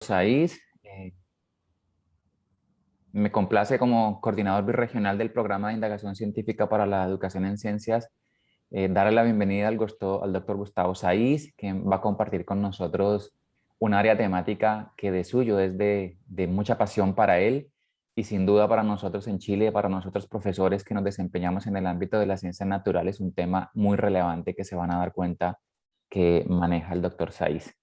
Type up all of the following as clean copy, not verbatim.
Saiz. Me complace como coordinador birregional del programa de indagación científica para la educación en ciencias, darle la bienvenida al doctor Gustavo Saiz, que va a compartir con nosotros un área temática que de suyo es de mucha pasión para él y sin duda para nosotros en Chile, para nosotros profesores que nos desempeñamos en el ámbito de las ciencias naturales, un tema muy relevante que se van a dar cuenta que maneja el doctor Saiz.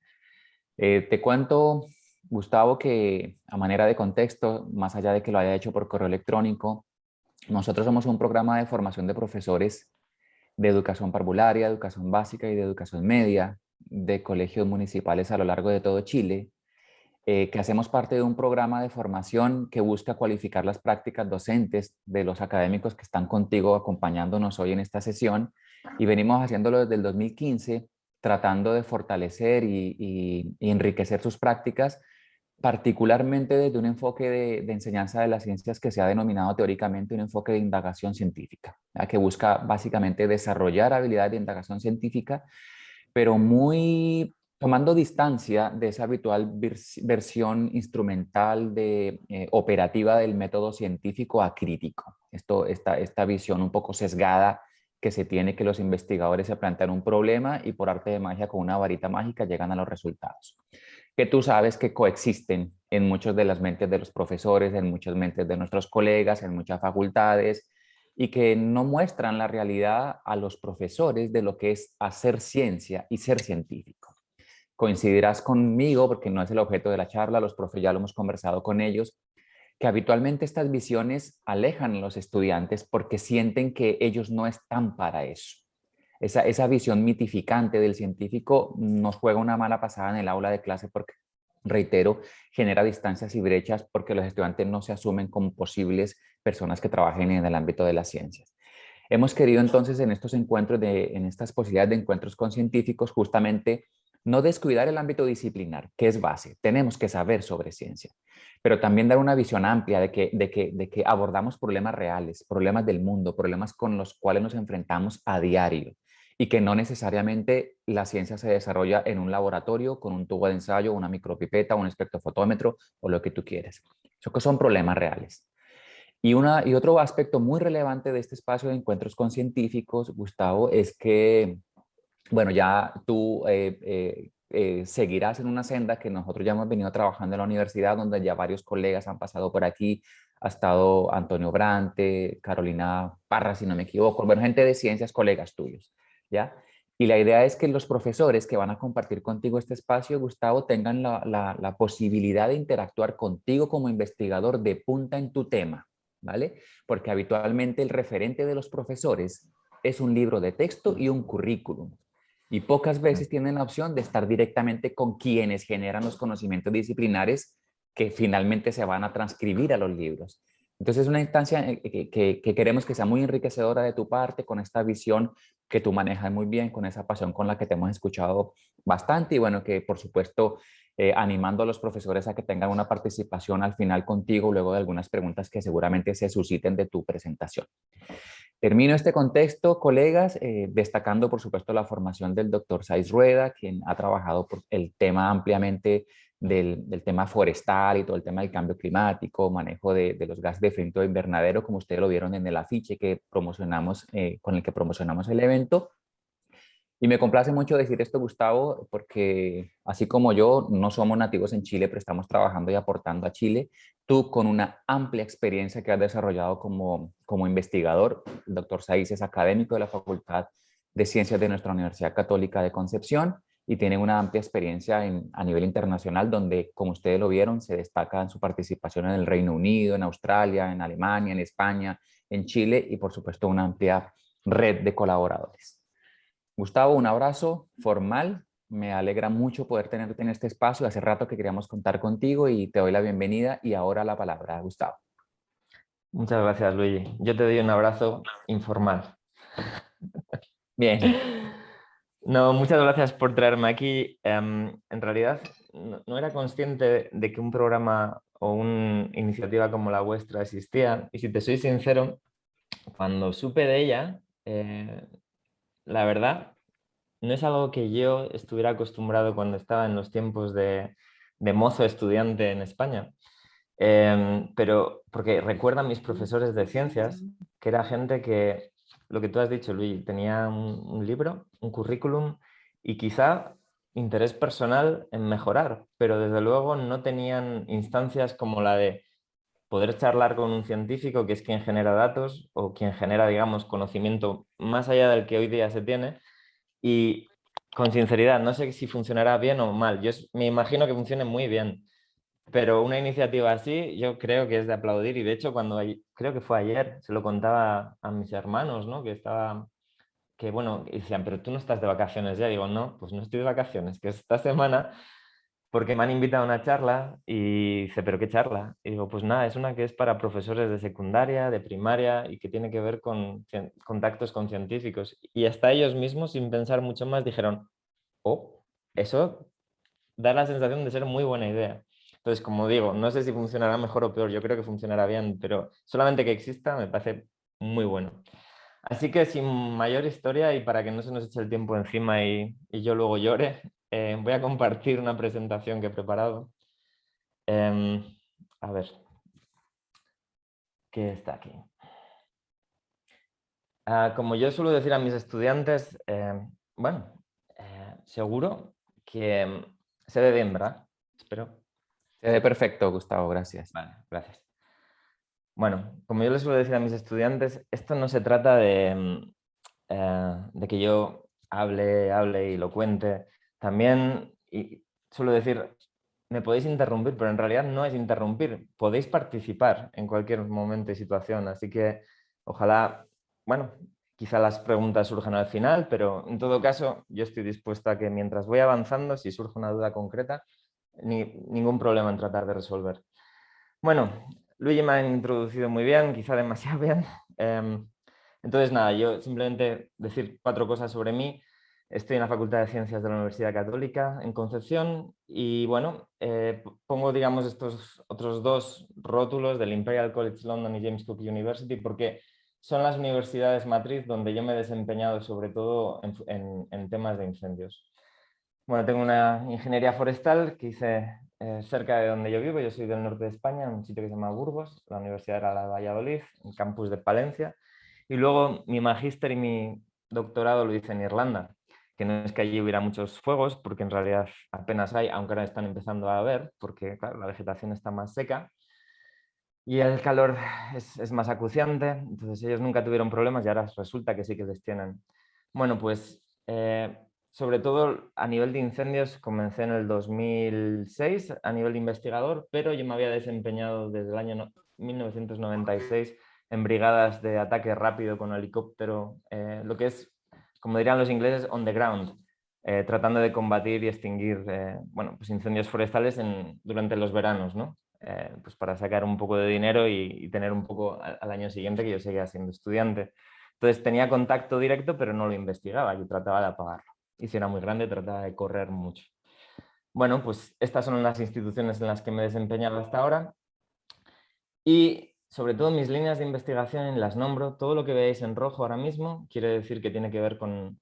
Te cuento, Gustavo, que a manera de contexto, más allá de que lo haya hecho por correo electrónico, nosotros somos un programa de formación de profesores de educación parvularia, educación básica y de educación media de colegios municipales a lo largo de todo Chile, que hacemos parte de un programa de formación que busca cualificar las prácticas docentes de los académicos que están contigo acompañándonos hoy en esta sesión y venimos haciéndolo desde el 2015 tratando de fortalecer y enriquecer sus prácticas, particularmente desde un enfoque de enseñanza de las ciencias que se ha denominado teóricamente un enfoque de indagación científica, ¿ya? Que busca básicamente desarrollar habilidades de indagación científica, pero muy tomando distancia de esa habitual versión instrumental operativa del método científico a crítico. Esta visión un poco sesgada que se tiene, que los investigadores se plantean un problema y por arte de magia con una varita mágica llegan a los resultados, que tú sabes que coexisten en muchas de las mentes de los profesores, en muchas mentes de nuestros colegas, en muchas facultades, y que no muestran la realidad a los profesores de lo que es hacer ciencia y ser científico. Coincidirás conmigo, porque no es el objeto de la charla, los profes ya lo hemos conversado con ellos, que habitualmente estas visiones alejan a los estudiantes porque sienten que ellos no están para eso. Esa visión mitificante del científico nos juega una mala pasada en el aula de clase porque, reitero, genera distancias y brechas porque los estudiantes no se asumen como posibles personas que trabajen en el ámbito de las ciencias. Hemos querido entonces en estos encuentros, en estas posibilidades de encuentros con científicos, justamente no descuidar el ámbito disciplinar, que es base. Tenemos que saber sobre ciencia, pero también dar una visión amplia de que abordamos problemas reales, problemas del mundo, problemas con los cuales nos enfrentamos a diario y que no necesariamente la ciencia se desarrolla en un laboratorio con un tubo de ensayo, una micropipeta, un espectrofotómetro o lo que tú quieras. Eso que son problemas reales. Y otro aspecto muy relevante de este espacio de encuentros con científicos, Gustavo, es que, bueno, ya tú seguirás en una senda que nosotros ya hemos venido trabajando en la universidad, donde ya varios colegas han pasado por aquí. Ha estado Antonio Brante, Carolina Parra, si no me equivoco, bueno, gente de ciencias, colegas tuyos, ¿ya? Y la idea es que los profesores que van a compartir contigo este espacio, Gustavo, tengan la posibilidad de interactuar contigo como investigador de punta en tu tema, ¿vale? Porque habitualmente el referente de los profesores es un libro de texto y un currículum. Y pocas veces tienen la opción de estar directamente con quienes generan los conocimientos disciplinares que finalmente se van a transcribir a los libros. Entonces es una instancia que queremos que sea muy enriquecedora de tu parte, con esta visión que tú manejas muy bien, con esa pasión con la que te hemos escuchado bastante y bueno, que por supuesto animando a los profesores a que tengan una participación al final contigo, luego de algunas preguntas que seguramente se susciten de tu presentación. Termino este contexto, colegas, destacando por supuesto la formación del doctor Saiz Rueda, quien ha trabajado por el tema ampliamente del tema forestal y todo el tema del cambio climático, manejo de los gases de efecto invernadero, como ustedes lo vieron en el afiche que promocionamos, con el que promocionamos el evento. Y me complace mucho decir esto, Gustavo, porque así como yo, no somos nativos en Chile, pero estamos trabajando y aportando a Chile. Tú, con una amplia experiencia que has desarrollado como investigador, el doctor Saiz es académico de la Facultad de Ciencias de nuestra Universidad Católica de Concepción y tiene una amplia experiencia a nivel internacional, donde, como ustedes lo vieron, se destaca en su participación en el Reino Unido, en Australia, en Alemania, en España, en Chile y, por supuesto, una amplia red de colaboradores. Gustavo, un abrazo formal. Me alegra mucho poder tenerte en este espacio. Hace rato que queríamos contar contigo y te doy la bienvenida y ahora la palabra, Gustavo. Muchas gracias, Luigi. Yo te doy un abrazo informal. Bien. No, muchas gracias por traerme aquí. En realidad, no era consciente de que un programa o una iniciativa como la vuestra existía. Y si te soy sincero, cuando supe de ella, la verdad, no es algo que yo estuviera acostumbrado cuando estaba en los tiempos de de mozo estudiante en España. Pero porque recuerdan mis profesores de ciencias, que era gente que, lo que tú has dicho, Luis, tenía un libro, un currículum y quizá interés personal en mejorar, pero desde luego no tenían instancias como la de poder charlar con un científico que es quien genera datos o quien genera, digamos, conocimiento más allá del que hoy día se tiene. Y con sinceridad, no sé si funcionará bien o mal. Me imagino que funcione muy bien, pero una iniciativa así yo creo que es de aplaudir. Y de hecho, creo que fue ayer, se lo contaba a mis hermanos, ¿no? Que bueno, y decían, pero tú no estás de vacaciones ya. Digo, no, pues no estoy de vacaciones, que esta semana, porque me han invitado a una charla y dice, ¿pero qué charla? Y digo, pues nada, es una que es para profesores de secundaria, de primaria y que tiene que ver con contactos con científicos. Y hasta ellos mismos, sin pensar mucho más, dijeron, oh, eso da la sensación de ser muy buena idea. Entonces, como digo, no sé si funcionará mejor o peor, yo creo que funcionará bien, pero solamente que exista me parece muy bueno. Así que sin mayor historia y para que no se nos eche el tiempo encima y yo luego llore, voy a compartir una presentación que he preparado. Em, a ver, ¿qué está aquí? Como yo suelo decir a mis estudiantes, bueno, seguro que se ve bien, ¿verdad? Espero. Se ve perfecto, Gustavo, gracias. Vale, gracias. Bueno, como yo les suelo decir a mis estudiantes, esto no se trata de que yo hable y lo cuente. También suelo decir, me podéis interrumpir, pero en realidad no es interrumpir. Podéis participar en cualquier momento y situación. Así que ojalá, bueno, quizá las preguntas surjan al final, pero en todo caso yo estoy dispuesto a que mientras voy avanzando, si surge una duda concreta, ningún problema en tratar de resolver. Bueno, Luigi me ha introducido muy bien, quizá demasiado bien. Entonces, nada, yo simplemente decir 4 cosas sobre mí. Estoy en la Facultad de Ciencias de la Universidad Católica en Concepción y, bueno, pongo, digamos, estos otros 2 rótulos del Imperial College London y James Cook University porque son las universidades matriz donde yo me he desempeñado sobre todo en temas de incendios. Bueno, tengo una ingeniería forestal que hice cerca de donde yo vivo. Yo soy del norte de España, en un sitio que se llama Burgos. La universidad era la de Valladolid, en campus de Palencia. Y luego mi magíster y mi doctorado lo hice en Irlanda, que no es que allí hubiera muchos fuegos, porque en realidad apenas hay, aunque ahora están empezando a haber, porque claro, la vegetación está más seca y el calor es más acuciante. Entonces ellos nunca tuvieron problemas y ahora resulta que sí que les tienen. Bueno, pues sobre todo a nivel de incendios comencé en el 2006 a nivel de investigador, pero yo me había desempeñado desde el año 1996 en brigadas de ataque rápido con helicóptero, lo que es, como dirían los ingleses, on the ground, tratando de combatir y extinguir bueno, pues incendios forestales durante los veranos, ¿no? Pues para sacar un poco de dinero y tener un poco al año siguiente que yo seguía siendo estudiante. Entonces tenía contacto directo, pero no lo investigaba, yo trataba de apagarlo. Y si era muy grande, trataba de correr mucho. Bueno, pues estas son las instituciones en las que me he desempeñado hasta ahora. Y sobre todo mis líneas de investigación las nombro. Todo lo que veáis en rojo ahora mismo quiere decir que tiene que ver con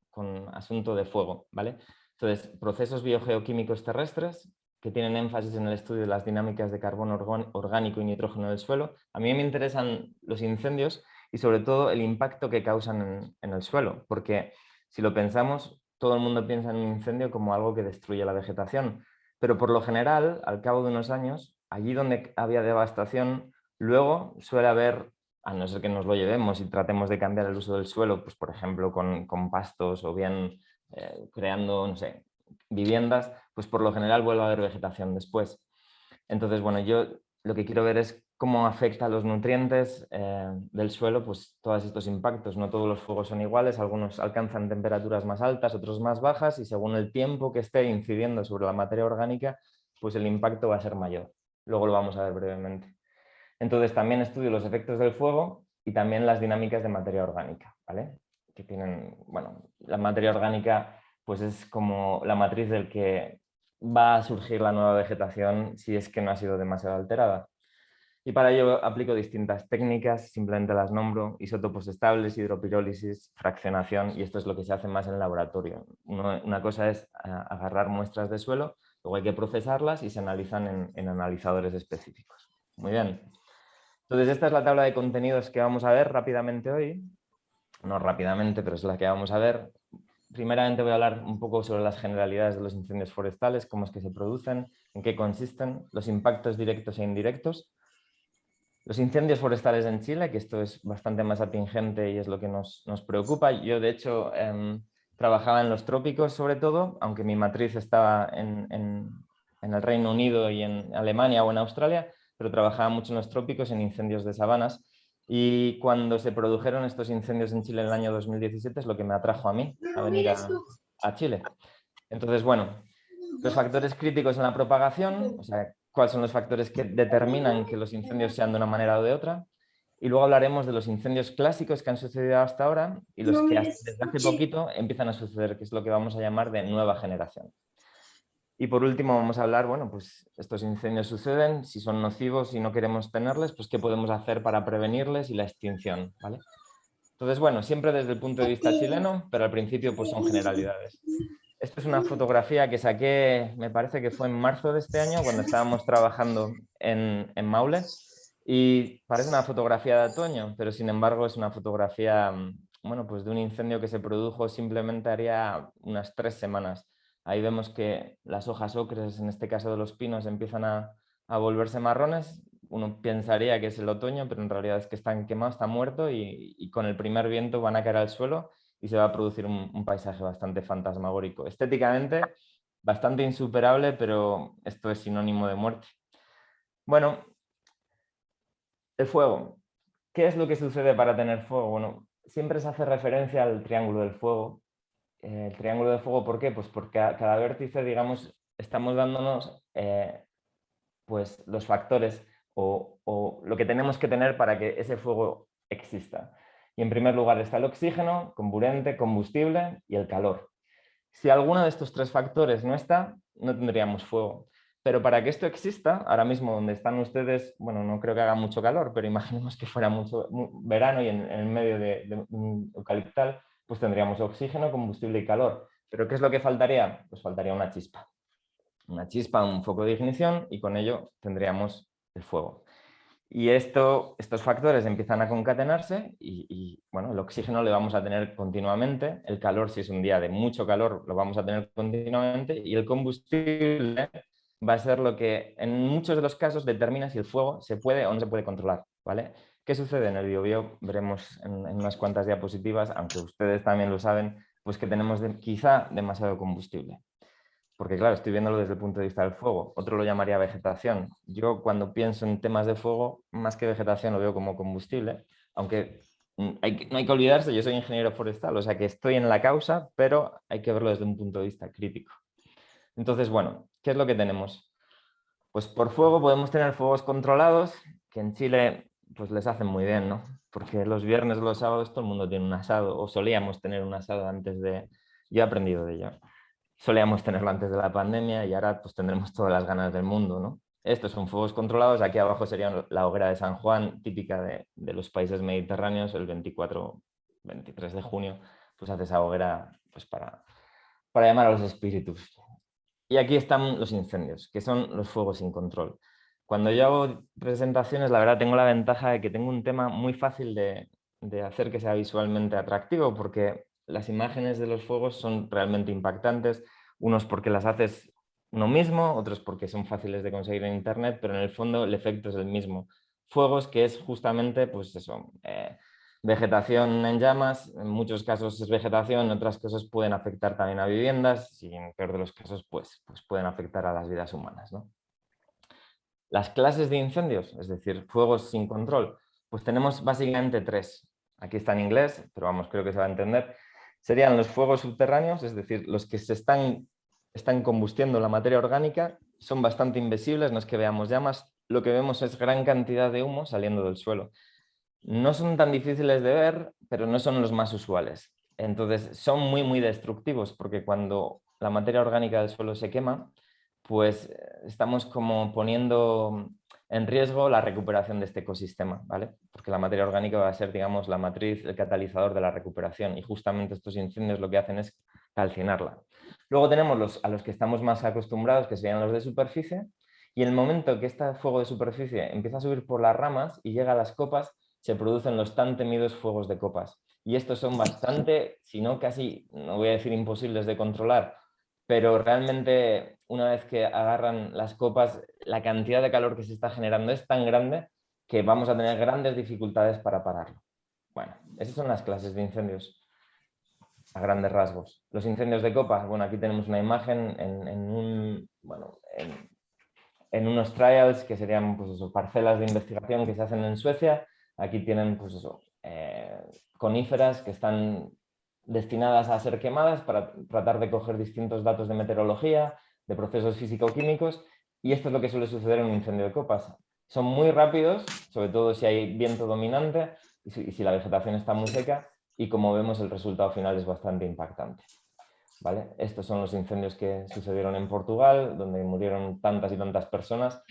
asunto de fuego, ¿vale? Entonces, procesos biogeoquímicos terrestres que tienen énfasis en el estudio de las dinámicas de carbono orgánico y nitrógeno del suelo. A mí me interesan los incendios y sobre todo el impacto que causan en el suelo, porque si lo pensamos, todo el mundo piensa en un incendio como algo que destruye la vegetación, pero por lo general, al cabo de unos años, allí donde había devastación, luego suele haber, a no ser que nos lo llevemos y tratemos de cambiar el uso del suelo, pues por ejemplo con pastos o bien creando, no sé, viviendas, pues por lo general vuelve a haber vegetación después. Entonces, bueno, yo lo que quiero ver es cómo afecta a los nutrientes del suelo, pues todos estos impactos. No todos los fuegos son iguales, algunos alcanzan temperaturas más altas, otros más bajas y según el tiempo que esté incidiendo sobre la materia orgánica, pues el impacto va a ser mayor. Luego lo vamos a ver brevemente. Entonces también estudio los efectos del fuego y también las dinámicas de materia orgánica, ¿vale? Que tienen, bueno, la materia orgánica pues es como la matriz del que va a surgir la nueva vegetación si es que no ha sido demasiado alterada. Y para ello aplico distintas técnicas, simplemente las nombro: isótopos estables, hidropirólisis, fraccionación, y esto es lo que se hace más en el laboratorio. Una cosa es agarrar muestras de suelo Luego hay que procesarlas y se analizan en analizadores específicos. Muy bien. Entonces, esta es la tabla de contenidos que vamos a ver rápidamente hoy. No rápidamente, pero es la que vamos a ver. Primeramente voy a hablar un poco sobre las generalidades de los incendios forestales, cómo es que se producen, en qué consisten, los impactos directos e indirectos. Los incendios forestales en Chile, que esto es bastante más atingente y es lo que nos preocupa. Yo, de hecho, trabajaba en los trópicos sobre todo, aunque mi matriz estaba en el Reino Unido y en Alemania o en Australia, pero trabajaba mucho en los trópicos, en incendios de sabanas. Y cuando se produjeron estos incendios en Chile en el año 2017 es lo que me atrajo a mí, a venir a Chile. Entonces, bueno, los factores críticos en la propagación, o sea, cuáles son los factores que determinan que los incendios sean de una manera o de otra. Y luego hablaremos de los incendios clásicos que han sucedido hasta ahora y los que desde hace poquito empiezan a suceder, que es lo que vamos a llamar de nueva generación. Y por último vamos a hablar, bueno, pues estos incendios suceden, si son nocivos y no queremos tenerles, pues qué podemos hacer para prevenirles y la extinción, ¿vale? Entonces, bueno, siempre desde el punto de vista chileno, pero al principio pues son generalidades. Esta es una fotografía que saqué, me parece que fue en marzo de este año, cuando estábamos trabajando en Maule. Y parece una fotografía de otoño, pero sin embargo es una fotografía, bueno, pues de un incendio que se produjo simplemente haría unas 3 semanas. Ahí vemos que las hojas ocres, en este caso de los pinos, empiezan a volverse marrones. Uno pensaría que es el otoño, pero en realidad es que están quemados, están muertos y con el primer viento van a caer al suelo y se va a producir un paisaje bastante fantasmagórico. Estéticamente, bastante insuperable, pero esto es sinónimo de muerte. Bueno, el fuego. ¿Qué es lo que sucede para tener fuego? Bueno, siempre se hace referencia al triángulo del fuego. El triángulo del fuego, ¿por qué? Pues porque a cada vértice, digamos, estamos dándonos pues, los factores o lo que tenemos que tener para que ese fuego exista. Y en primer lugar está el oxígeno, comburente, combustible y el calor. Si alguno de estos 3 factores no está, no tendríamos fuego. Pero para que esto exista, ahora mismo donde están ustedes, bueno, no creo que haga mucho calor, pero imaginemos que fuera mucho verano y en el medio de un eucaliptal, pues tendríamos oxígeno, combustible y calor. ¿Pero qué es lo que faltaría? Pues faltaría una chispa. Una chispa, un foco de ignición y con ello tendríamos el fuego. Y estos factores empiezan a concatenarse y, bueno, el oxígeno le vamos a tener continuamente, el calor, si es un día de mucho calor, lo vamos a tener continuamente y el combustible va a ser lo que en muchos de los casos determina si el fuego se puede o no se puede controlar, ¿vale? ¿Qué sucede en el Biobío? Veremos en unas cuantas diapositivas, aunque ustedes también lo saben, pues que tenemos quizá demasiado combustible. Porque claro, estoy viéndolo desde el punto de vista del fuego. Otro lo llamaría vegetación. Yo cuando pienso en temas de fuego, más que vegetación lo veo como combustible, aunque no hay que olvidarse, yo soy ingeniero forestal, o sea que estoy en la causa, pero hay que verlo desde un punto de vista crítico. Entonces, bueno, ¿qué es lo que tenemos? Pues por fuego podemos tener fuegos controlados, que en Chile pues les hacen muy bien, ¿no? Porque los viernes o los sábados todo el mundo tiene un asado, o solíamos tener un asado antes de... Yo he aprendido de ello. Solíamos tenerlo antes de la pandemia y ahora pues tendremos todas las ganas del mundo, ¿no? Estos son fuegos controlados, aquí abajo sería la hoguera de San Juan, típica de los países mediterráneos, el 24-23 de junio, pues hace esa hoguera pues para llamar a los espíritus. Y aquí están los incendios, que son los fuegos sin control. Cuando yo hago presentaciones, la verdad tengo la ventaja de que tengo un tema muy fácil de hacer que sea visualmente atractivo, porque las imágenes de los fuegos son realmente impactantes, unos porque las haces uno mismo, otros porque son fáciles de conseguir en internet, pero en el fondo el efecto es el mismo. Fuegos que es justamente, pues eso, vegetación en llamas, en muchos casos es vegetación, en otras cosas pueden afectar también a viviendas y en el peor de los casos pues pueden afectar a las vidas humanas, ¿no? Las clases de incendios, es decir, fuegos sin control, pues tenemos básicamente 3. Aquí está en inglés, pero vamos, creo que se va a entender. Serían los fuegos subterráneos, es decir, los que están combustiendo la materia orgánica, son bastante invisibles, no es que veamos llamas, lo que vemos es gran cantidad de humo saliendo del suelo. No son tan difíciles de ver, pero no son los más usuales. Entonces, son muy, muy destructivos porque cuando la materia orgánica del suelo se quema, pues estamos como poniendo en riesgo la recuperación de este ecosistema, ¿vale? Porque la materia orgánica va a ser, digamos, la matriz, el catalizador de la recuperación y justamente estos incendios lo que hacen es calcinarla. Luego tenemos a los que estamos más acostumbrados, que serían los de superficie, y en el momento que este fuego de superficie empieza a subir por las ramas y llega a las copas, se producen los tan temidos fuegos de copas. Y estos son bastante, si no casi, no voy a decir imposibles de controlar, pero realmente una vez que agarran las copas, la cantidad de calor que se está generando es tan grande que vamos a tener grandes dificultades para pararlo. Bueno, esas son las clases de incendios a grandes rasgos. Los incendios de copa, bueno, aquí tenemos una imagen en unos trials que serían pues eso, parcelas de investigación que se hacen en Suecia. Aquí tienen pues eso, coníferas que están destinadas a ser quemadas para tratar de coger distintos datos de meteorología, de procesos físico-químicos, y esto es lo que suele suceder en un incendio de copas. Son muy rápidos, sobre todo si hay viento dominante y si la vegetación está muy seca, y como vemos el resultado final es bastante impactante. ¿Vale? Estos son los incendios que sucedieron en Portugal, donde murieron tantas y tantas personas.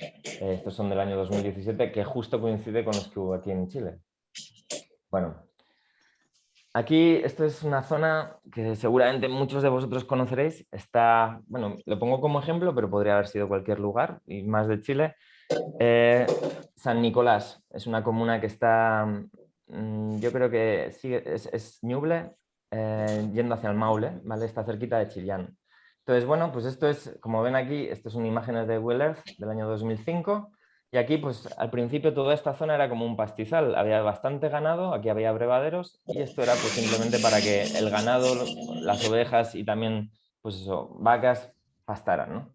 Estos son del año 2017, que justo coincide con los que hubo aquí en Chile. Bueno, aquí esto es una zona que seguramente muchos de vosotros conoceréis. Está, bueno, lo pongo como ejemplo, pero podría haber sido cualquier lugar, y más de Chile. San Nicolás es una comuna que está, yo creo que sí, es Ñuble, yendo hacia el Maule, ¿vale? Está cerquita de Chillán. Entonces, bueno, pues esto es, como ven aquí, esto son imágenes de Google Earth del año 2005, y aquí, pues al principio toda esta zona era como un pastizal, había bastante ganado, aquí había abrevaderos, y esto era pues simplemente para que el ganado, las ovejas y también, pues eso, vacas pastaran, ¿no?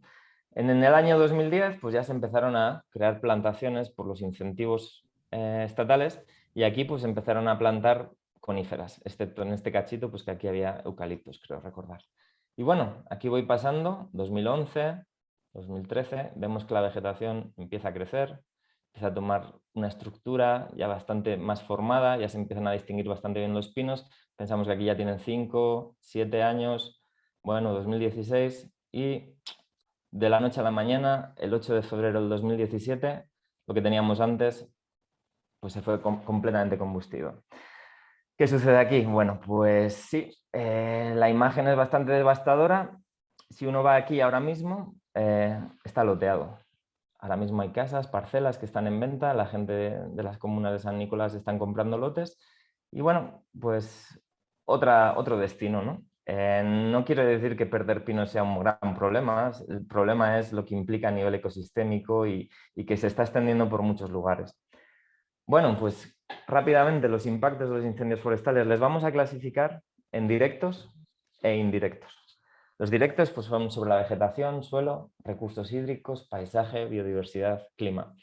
En el año 2010 pues ya se empezaron a crear plantaciones por los incentivos estatales, y aquí pues empezaron a plantar coníferas, excepto en este cachito pues que aquí había eucaliptos, creo recordar. Y bueno, aquí voy pasando, 2011, 2013, vemos que la vegetación empieza a crecer, empieza a tomar una estructura ya bastante más formada, ya se empiezan a distinguir bastante bien los pinos, pensamos que aquí ya tienen 5, 7 años, bueno, 2016, y de la noche a la mañana, el 8 de febrero del 2017, lo que teníamos antes, pues se fue completamente combustido. ¿Qué sucede aquí? Bueno, pues sí, la imagen es bastante devastadora. Si uno va aquí ahora mismo, está loteado. Ahora mismo hay casas, parcelas que están en venta, la gente de las comunas de San Nicolás están comprando lotes, y bueno, pues otro destino, ¿no? No quiere decir que perder pinos sea un gran problema, el problema es lo que implica a nivel ecosistémico y que se está extendiendo por muchos lugares. Bueno, pues rápidamente los impactos de los incendios forestales les vamos a clasificar en directos e indirectos. Los directos pues, son sobre la vegetación, suelo, recursos hídricos, paisaje, biodiversidad, clima.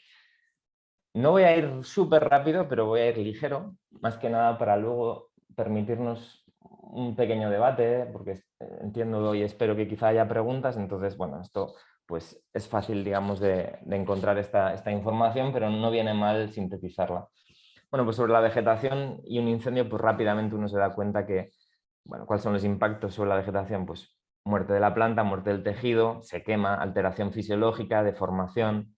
No voy a ir súper rápido, pero voy a ir ligero, más que nada para luego permitirnos un pequeño debate, porque entiendo y espero que quizá haya preguntas, entonces, bueno, esto pues es fácil, digamos, de encontrar esta información, pero no viene mal sintetizarla. Bueno, pues sobre la vegetación y un incendio, pues rápidamente uno se da cuenta que, bueno, ¿cuáles son los impactos sobre la vegetación? Pues muerte de la planta, muerte del tejido, se quema, alteración fisiológica, deformación.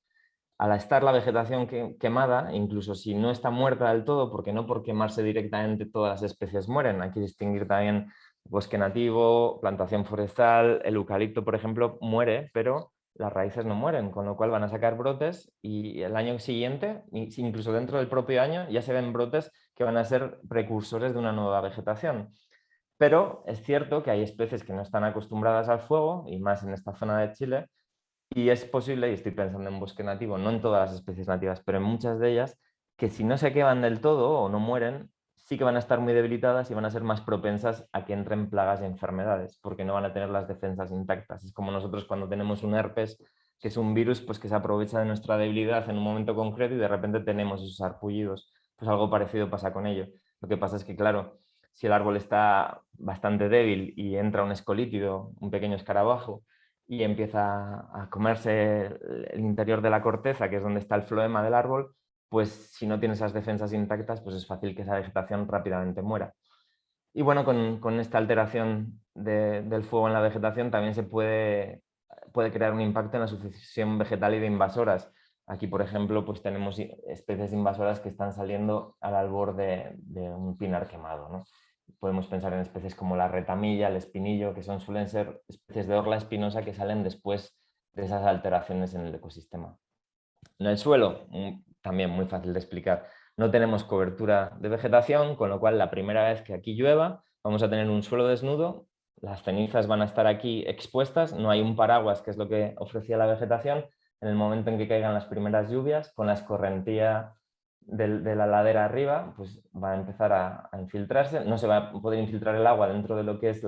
Al estar la vegetación quemada, incluso si no está muerta del todo, porque no por quemarse directamente todas las especies mueren, hay que distinguir también bosque nativo, plantación forestal, el eucalipto, por ejemplo, muere, pero las raíces no mueren, con lo cual van a sacar brotes y el año siguiente, incluso dentro del propio año, ya se ven brotes que van a ser precursores de una nueva vegetación. Pero es cierto que hay especies que no están acostumbradas al fuego, y más en esta zona de Chile, y es posible, y estoy pensando en bosque nativo, no en todas las especies nativas, pero en muchas de ellas, que si no se queman del todo o no mueren, sí que van a estar muy debilitadas y van a ser más propensas a que entren plagas y enfermedades, porque no van a tener las defensas intactas. Es como nosotros cuando tenemos un herpes, que es un virus pues, que se aprovecha de nuestra debilidad en un momento concreto y de repente tenemos esos sarpullidos. Pues algo parecido pasa con ello. Lo que pasa es que, claro, si el árbol está bastante débil y entra un escolítido, un pequeño escarabajo, y empieza a comerse el interior de la corteza, que es donde está el floema del árbol, pues si no tiene esas defensas intactas, pues es fácil que esa vegetación rápidamente muera. Y bueno, con esta alteración del fuego en la vegetación también se puede crear un impacto en la sucesión vegetal y de invasoras. Aquí, por ejemplo, pues tenemos especies invasoras que están saliendo al albor de un pinar quemado, ¿no? podemos pensar en especies como la retamilla, el espinillo, que suelen ser especies de orla espinosa que salen después de esas alteraciones en el ecosistema. En el suelo, también muy fácil de explicar, no tenemos cobertura de vegetación, con lo cual la primera vez que aquí llueva vamos a tener un suelo desnudo, las cenizas van a estar aquí expuestas, no hay un paraguas, que es lo que ofrecía la vegetación. En el momento en que caigan las primeras lluvias, con la escorrentía de la ladera arriba, pues va a empezar a infiltrarse, no se va a poder infiltrar el agua dentro de lo que es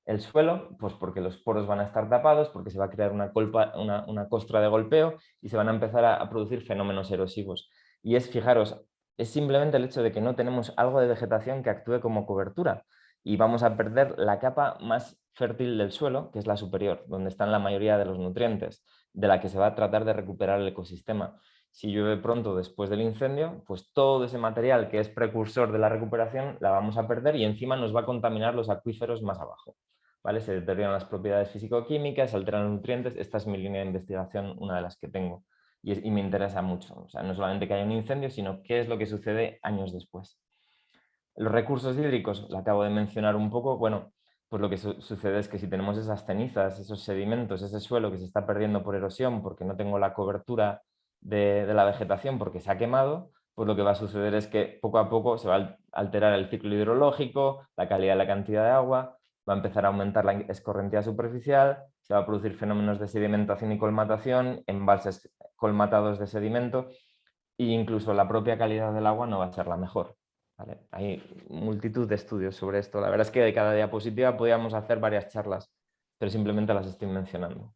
el suelo, pues porque los poros van a estar tapados, porque se va a crear una costra de golpeo y se van a empezar a producir fenómenos erosivos. Y fijaros, es simplemente el hecho de que no tenemos algo de vegetación que actúe como cobertura y vamos a perder la capa más fértil del suelo, que es la superior, donde están la mayoría de los nutrientes, de la que se va a tratar de recuperar el ecosistema. Si llueve pronto después del incendio, pues todo ese material que es precursor de la recuperación la vamos a perder y encima nos va a contaminar los acuíferos más abajo. ¿Vale? Se deterioran las propiedades físico-químicas, se alteran los nutrientes. Esta es mi línea de investigación, una de las que tengo, y me interesa mucho. O sea, no solamente que haya un incendio, sino qué es lo que sucede años después. Los recursos hídricos, lo acabo de mencionar un poco. Bueno, pues lo que sucede es que si tenemos esas cenizas, esos sedimentos, ese suelo que se está perdiendo por erosión porque no tengo la cobertura de la vegetación porque se ha quemado, pues lo que va a suceder es que poco a poco se va a alterar el ciclo hidrológico, la calidad y la cantidad de agua, va a empezar a aumentar la escorrentía superficial, se va a producir fenómenos de sedimentación y colmatación, embalses colmatados de sedimento e incluso la propia calidad del agua no va a ser la mejor. ¿Vale? Hay multitud de estudios sobre esto. La verdad es que de cada diapositiva podríamos hacer varias charlas, pero simplemente las estoy mencionando.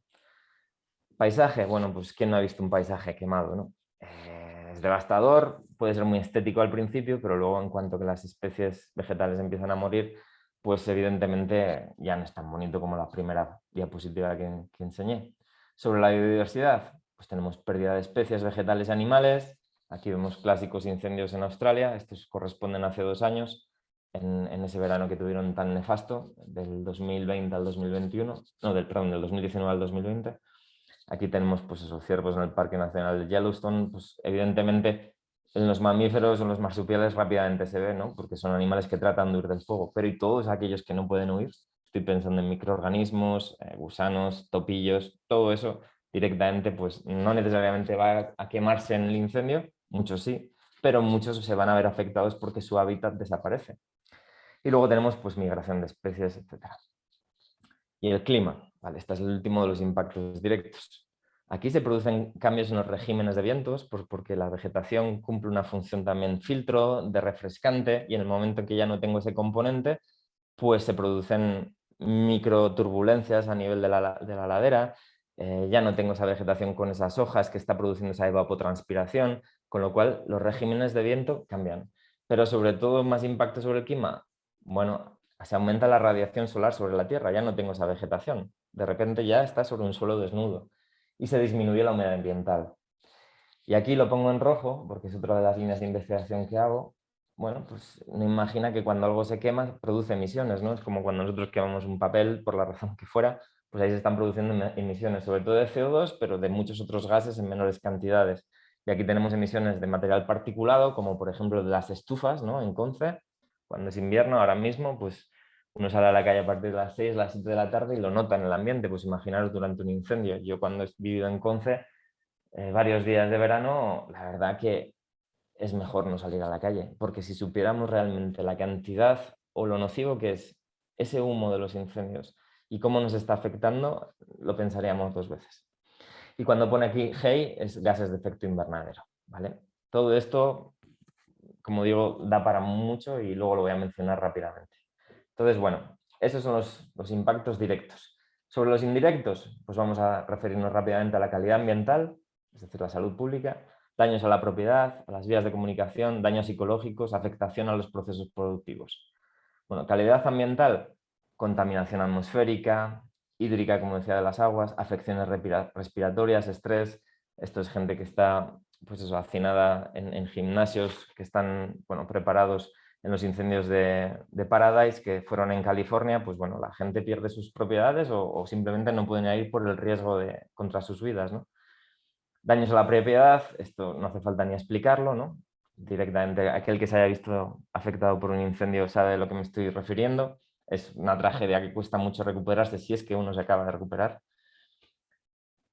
Paisaje, bueno, pues ¿quién no ha visto un paisaje quemado, no? Es devastador, puede ser muy estético al principio, pero luego en cuanto que las especies vegetales empiezan a morir, pues evidentemente ya no es tan bonito como la primera diapositiva que enseñé. Sobre la biodiversidad, pues tenemos pérdida de especies vegetales y animales. Aquí vemos clásicos incendios en Australia, estos corresponden a hace 2 años, en ese verano que tuvieron tan nefasto, del 2020 al 2021, no, perdón, del 2019 al 2020. Aquí tenemos pues esos ciervos en el Parque Nacional de Yellowstone, pues evidentemente en los mamíferos o en los marsupiales rápidamente se ve, ¿no? Porque son animales que tratan de huir del fuego, pero y todos aquellos que no pueden huir, estoy pensando en microorganismos, gusanos, topillos, todo eso directamente pues no necesariamente va a quemarse en el incendio, muchos sí, pero muchos se van a ver afectados porque su hábitat desaparece. Y luego tenemos pues migración de especies, etc. Y el clima, ¿vale? Este es el último de los impactos directos. Aquí se producen cambios en los regímenes de vientos porque la vegetación cumple una función también filtro, de refrescante, y en el momento en que ya no tengo ese componente, pues se producen microturbulencias a nivel de la ladera, ya no tengo esa vegetación con esas hojas que está produciendo esa evapotranspiración, con lo cual los regímenes de viento cambian. Pero sobre todo, más impacto sobre el clima, bueno, se aumenta la radiación solar sobre la Tierra, ya no tengo esa vegetación, de repente ya está sobre un suelo desnudo y se disminuye la humedad ambiental. Y aquí lo pongo en rojo porque es otra de las líneas de investigación que hago. Bueno, pues me imagina que cuando algo se quema produce emisiones, ¿no? Es como cuando nosotros quemamos un papel, por la razón que fuera, pues ahí se están produciendo emisiones, sobre todo de CO2, pero de muchos otros gases en menores cantidades. Y aquí tenemos emisiones de material particulado, como por ejemplo de las estufas, ¿no? En Conce, cuando es invierno, ahora mismo, pues uno sale a la calle a partir de las 6, las 7 de la tarde y lo nota en el ambiente, pues imaginaros durante un incendio. Yo cuando he vivido en Conce, varios días de verano, la verdad que es mejor no salir a la calle, porque si supiéramos realmente la cantidad o lo nocivo que es ese humo de los incendios y cómo nos está afectando, lo pensaríamos 2 veces. Y cuando pone aquí GEI es gases de efecto invernadero, ¿vale? Todo esto, como digo, da para mucho y luego lo voy a mencionar rápidamente. Entonces, bueno, esos son los impactos directos. Sobre los indirectos, pues vamos a referirnos rápidamente a la calidad ambiental, es decir, la salud pública, daños a la propiedad, a las vías de comunicación, daños psicológicos, afectación a los procesos productivos. Bueno, calidad ambiental, contaminación atmosférica, hídrica, como decía, de las aguas, afecciones respiratorias, estrés. Esto es gente que está pues eso, hacinada en gimnasios que están preparados en los incendios de Paradise que fueron en California. Pues bueno, la gente pierde sus propiedades o simplemente no pueden ir por el riesgo contra sus vidas, ¿no? Daños a la propiedad, esto no hace falta ni explicarlo, ¿no? directamente aquel que se haya visto afectado por un incendio sabe de lo que me estoy refiriendo. Es una tragedia que cuesta mucho recuperarse si es que uno se acaba de recuperar.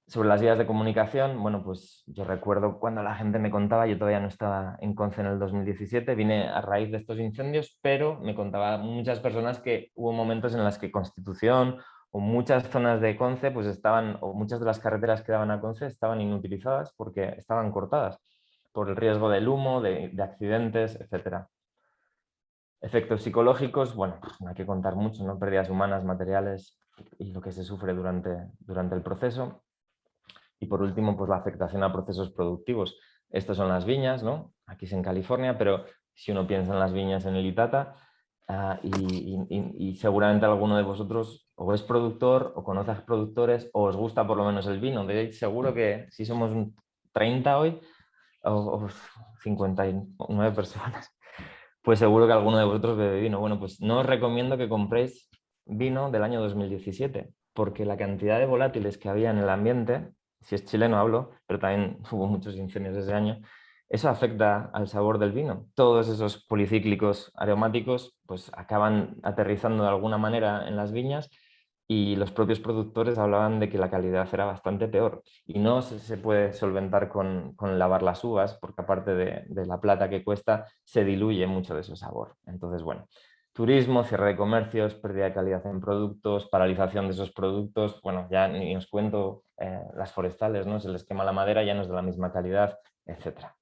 Sobre las vías de comunicación, bueno, pues yo recuerdo cuando la gente me contaba, yo todavía no estaba en Conce en el 2017, vine a raíz de estos incendios, pero me contaban muchas personas que hubo momentos en los que Constitución o muchas zonas de Conce pues estaban, o muchas de las carreteras que daban a Conce estaban inutilizadas porque estaban cortadas por el riesgo del humo, de accidentes, etc. Efectos psicológicos, bueno, pues no hay que contar mucho, ¿no? Pérdidas humanas, materiales y lo que se sufre durante el proceso. Y por último, pues la afectación a procesos productivos. Estas son las viñas, ¿no? Aquí es en California, pero si uno piensa en las viñas en el Itata, y seguramente alguno de vosotros o es productor o conoce a productores o os gusta por lo menos el vino. De hecho, seguro que si somos 30 hoy o 59 personas, pues seguro que alguno de vosotros bebe vino. Bueno, pues no os recomiendo que compréis vino del año 2017, porque la cantidad de volátiles que había en el ambiente, si es chileno hablo, pero también hubo muchos incendios ese año, eso afecta al sabor del vino. Todos esos policíclicos aromáticos pues acaban aterrizando de alguna manera en las viñas y los propios productores hablaban de que la calidad era bastante peor. Y no se puede solventar con lavar las uvas, porque aparte de la plata que cuesta, se diluye mucho de su sabor. Entonces, bueno, turismo, cierre de comercios, pérdida de calidad en productos, paralización de esos productos, bueno, ya ni os cuento las forestales, ¿no? Se les quema la madera, ya no es de la misma calidad, etcétera.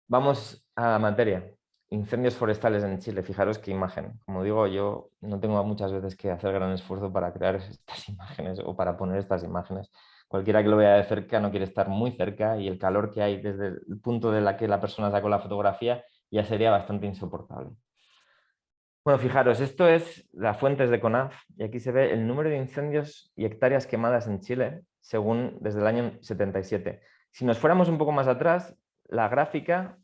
Vamos a la materia. Incendios forestales en Chile. Fijaros qué imagen. Como digo, yo no tengo muchas veces que hacer gran esfuerzo para crear estas imágenes o para poner estas imágenes. Cualquiera que lo vea de cerca no quiere estar muy cerca y el calor que hay desde el punto de la que la persona sacó la fotografía ya sería bastante insoportable. Bueno, fijaros, esto es las fuentes de CONAF y aquí se ve el número de incendios y hectáreas quemadas en Chile según desde el año 77. Si nos fuéramos un poco más atrás, la gráfica,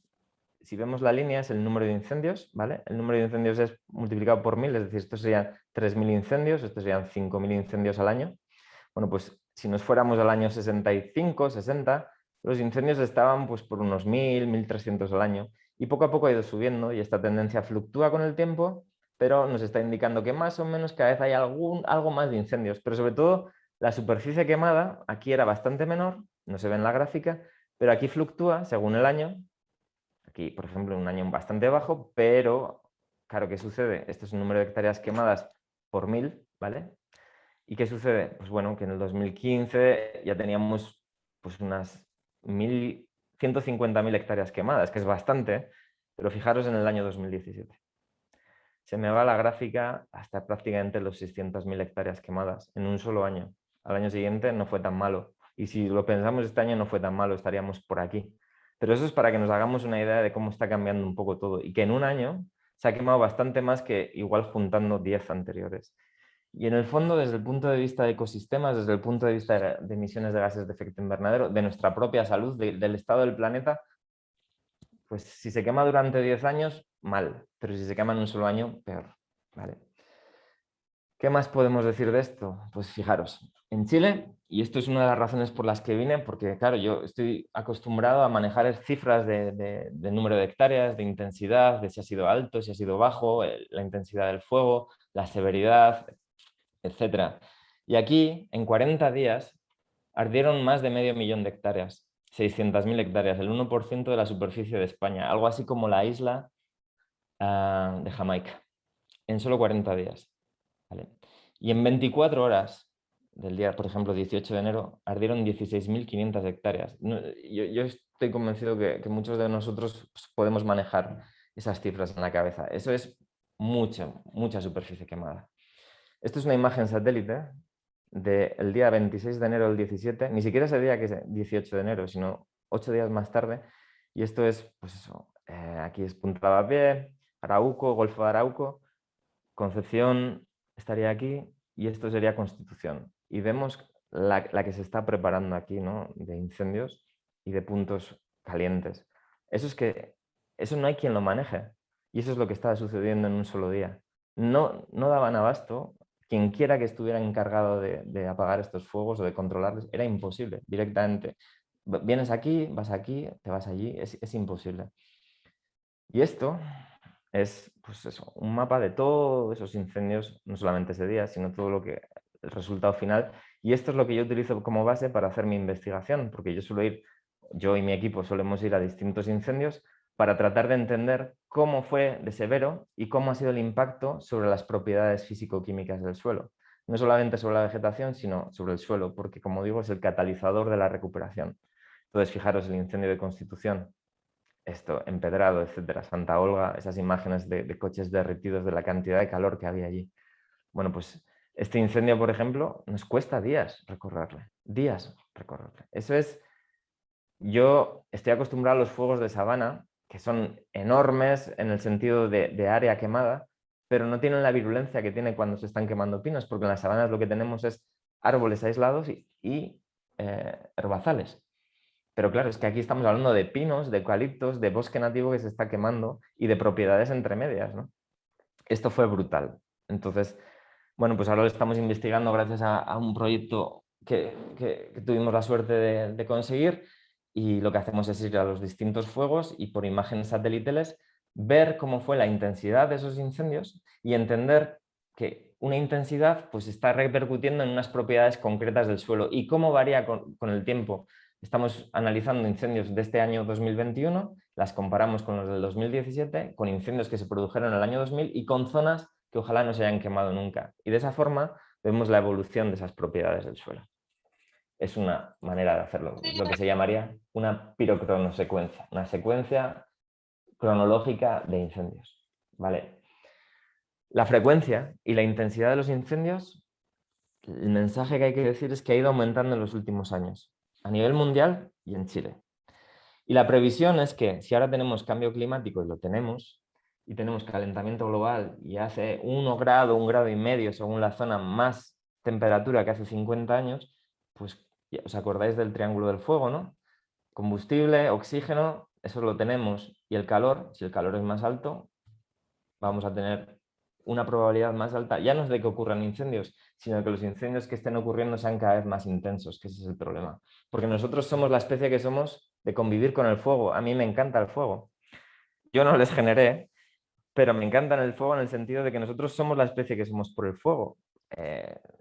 si vemos la línea, es el número de incendios, ¿vale? El número de incendios es multiplicado por 1000, es decir, estos serían 3000 incendios, estos serían 5000 incendios al año. Bueno, pues si nos fuéramos al año 65, 60, los incendios estaban pues por unos 1000, 1300 al año y poco a poco ha ido subiendo y esta tendencia fluctúa con el tiempo, pero nos está indicando que más o menos cada vez hay algo más de incendios, pero sobre todo la superficie quemada aquí era bastante menor, no se ve en la gráfica, pero aquí fluctúa según el año. Aquí, por ejemplo, un año bastante bajo, pero claro, ¿qué sucede? Este es un número de hectáreas quemadas por 1000, ¿vale? ¿Y qué sucede? Pues bueno, que en el 2015 ya teníamos pues unas 150.000 hectáreas quemadas, que es bastante, pero fijaros en el año 2017. Se me va la gráfica hasta prácticamente los 600.000 hectáreas quemadas en un solo año. Al año siguiente no fue tan malo. Y si lo pensamos este año no fue tan malo, estaríamos por aquí. Pero eso es para que nos hagamos una idea de cómo está cambiando un poco todo y que en un año se ha quemado bastante más que igual juntando 10 anteriores. Y en el fondo, desde el punto de vista de ecosistemas, desde el punto de vista de emisiones de gases de efecto invernadero, de nuestra propia salud, del estado del planeta, pues si se quema durante 10 años, mal, pero si se quema en un solo año, peor. ¿Vale? ¿Qué más podemos decir de esto? Pues fijaros, en Chile, y esto es una de las razones por las que vine, porque claro, yo estoy acostumbrado a manejar cifras de número de hectáreas, de intensidad, de si ha sido alto, si ha sido bajo, la intensidad del fuego, la severidad, etcétera. Y aquí, en 40 días, ardieron más de medio millón de hectáreas, 600.000 hectáreas, el 1% de la superficie de España, algo así como la isla de Jamaica, en solo 40 días. ¿Vale? Y en 24 horas del día, por ejemplo, 18 de enero, ardieron 16.500 hectáreas. Yo estoy convencido que muchos de nosotros pues, podemos manejar esas cifras en la cabeza. Eso es mucha superficie quemada. Esto es una imagen satélite del día 26 de enero del 17, ni siquiera ese día que es 18 de enero, sino 8 días más tarde. Y esto es, pues eso, aquí es Punta Lavapié, Arauco, Golfo de Arauco, Concepción estaría aquí y esto sería Constitución. Y vemos la que se está preparando aquí, ¿no? De incendios y de puntos calientes. Eso no hay quien lo maneje. Y eso es lo que estaba sucediendo en un solo día. No daban abasto. Quien quiera que estuviera encargado de apagar estos fuegos o de controlarlos, era imposible directamente. Vienes aquí, te vas allí, es imposible. Y esto es, pues eso, un mapa de todos esos incendios, no solamente ese día, sino todo lo que, el resultado final. Y esto es lo que yo utilizo como base para hacer mi investigación, porque yo y mi equipo solemos ir a distintos incendios para tratar de entender cómo fue de severo y cómo ha sido el impacto sobre las propiedades físico-químicas del suelo. No solamente sobre la vegetación, sino sobre el suelo, porque como digo, es el catalizador de la recuperación. Entonces, fijaros, el incendio de Constitución, esto, empedrado, etcétera, Santa Olga, esas imágenes de coches derretidos, de la cantidad de calor que había allí. Bueno, pues este incendio, por ejemplo, nos cuesta días recorrerle, días recorrerle. Eso es, yo estoy acostumbrado a los fuegos de sabana, que son enormes en el sentido de área quemada, pero no tienen la virulencia que tiene cuando se están quemando pinos, porque en las sabanas lo que tenemos es árboles aislados y herbazales. Pero claro, es que aquí estamos hablando de pinos, de eucaliptos, de bosque nativo que se está quemando y de propiedades entre medias, ¿no? Esto fue brutal. Entonces, bueno, pues ahora lo estamos investigando gracias a un proyecto que tuvimos la suerte de conseguir, y lo que hacemos es ir a los distintos fuegos y por imágenes satelitales ver cómo fue la intensidad de esos incendios y entender que una intensidad pues está repercutiendo en unas propiedades concretas del suelo y cómo varía con el tiempo. Estamos analizando incendios de este año 2021, las comparamos con los del 2017, con incendios que se produjeron en el año 2000 y con zonas que ojalá no se hayan quemado nunca. Y de esa forma vemos la evolución de esas propiedades del suelo. Es una manera de hacerlo, lo que se llamaría una pirocronosecuencia, una secuencia cronológica de incendios. ¿Vale? La frecuencia y la intensidad de los incendios, el mensaje que hay que decir es que ha ido aumentando en los últimos años, a nivel mundial y en Chile. Y la previsión es que si ahora tenemos cambio climático, y lo tenemos, y tenemos calentamiento global y hace 1 grado, 1,5 grados según la zona, más temperatura que hace 50 años, pues os acordáis del triángulo del fuego, ¿no? Combustible, oxígeno, eso lo tenemos, y el calor, si el calor es más alto, vamos a tener una probabilidad más alta, ya no es de que ocurran incendios, sino de que los incendios que estén ocurriendo sean cada vez más intensos, que ese es el problema. Porque nosotros somos la especie que somos de convivir con el fuego. A mí me encanta el fuego. Yo no les generé, pero me encanta el fuego en el sentido de que nosotros somos la especie que somos por el fuego.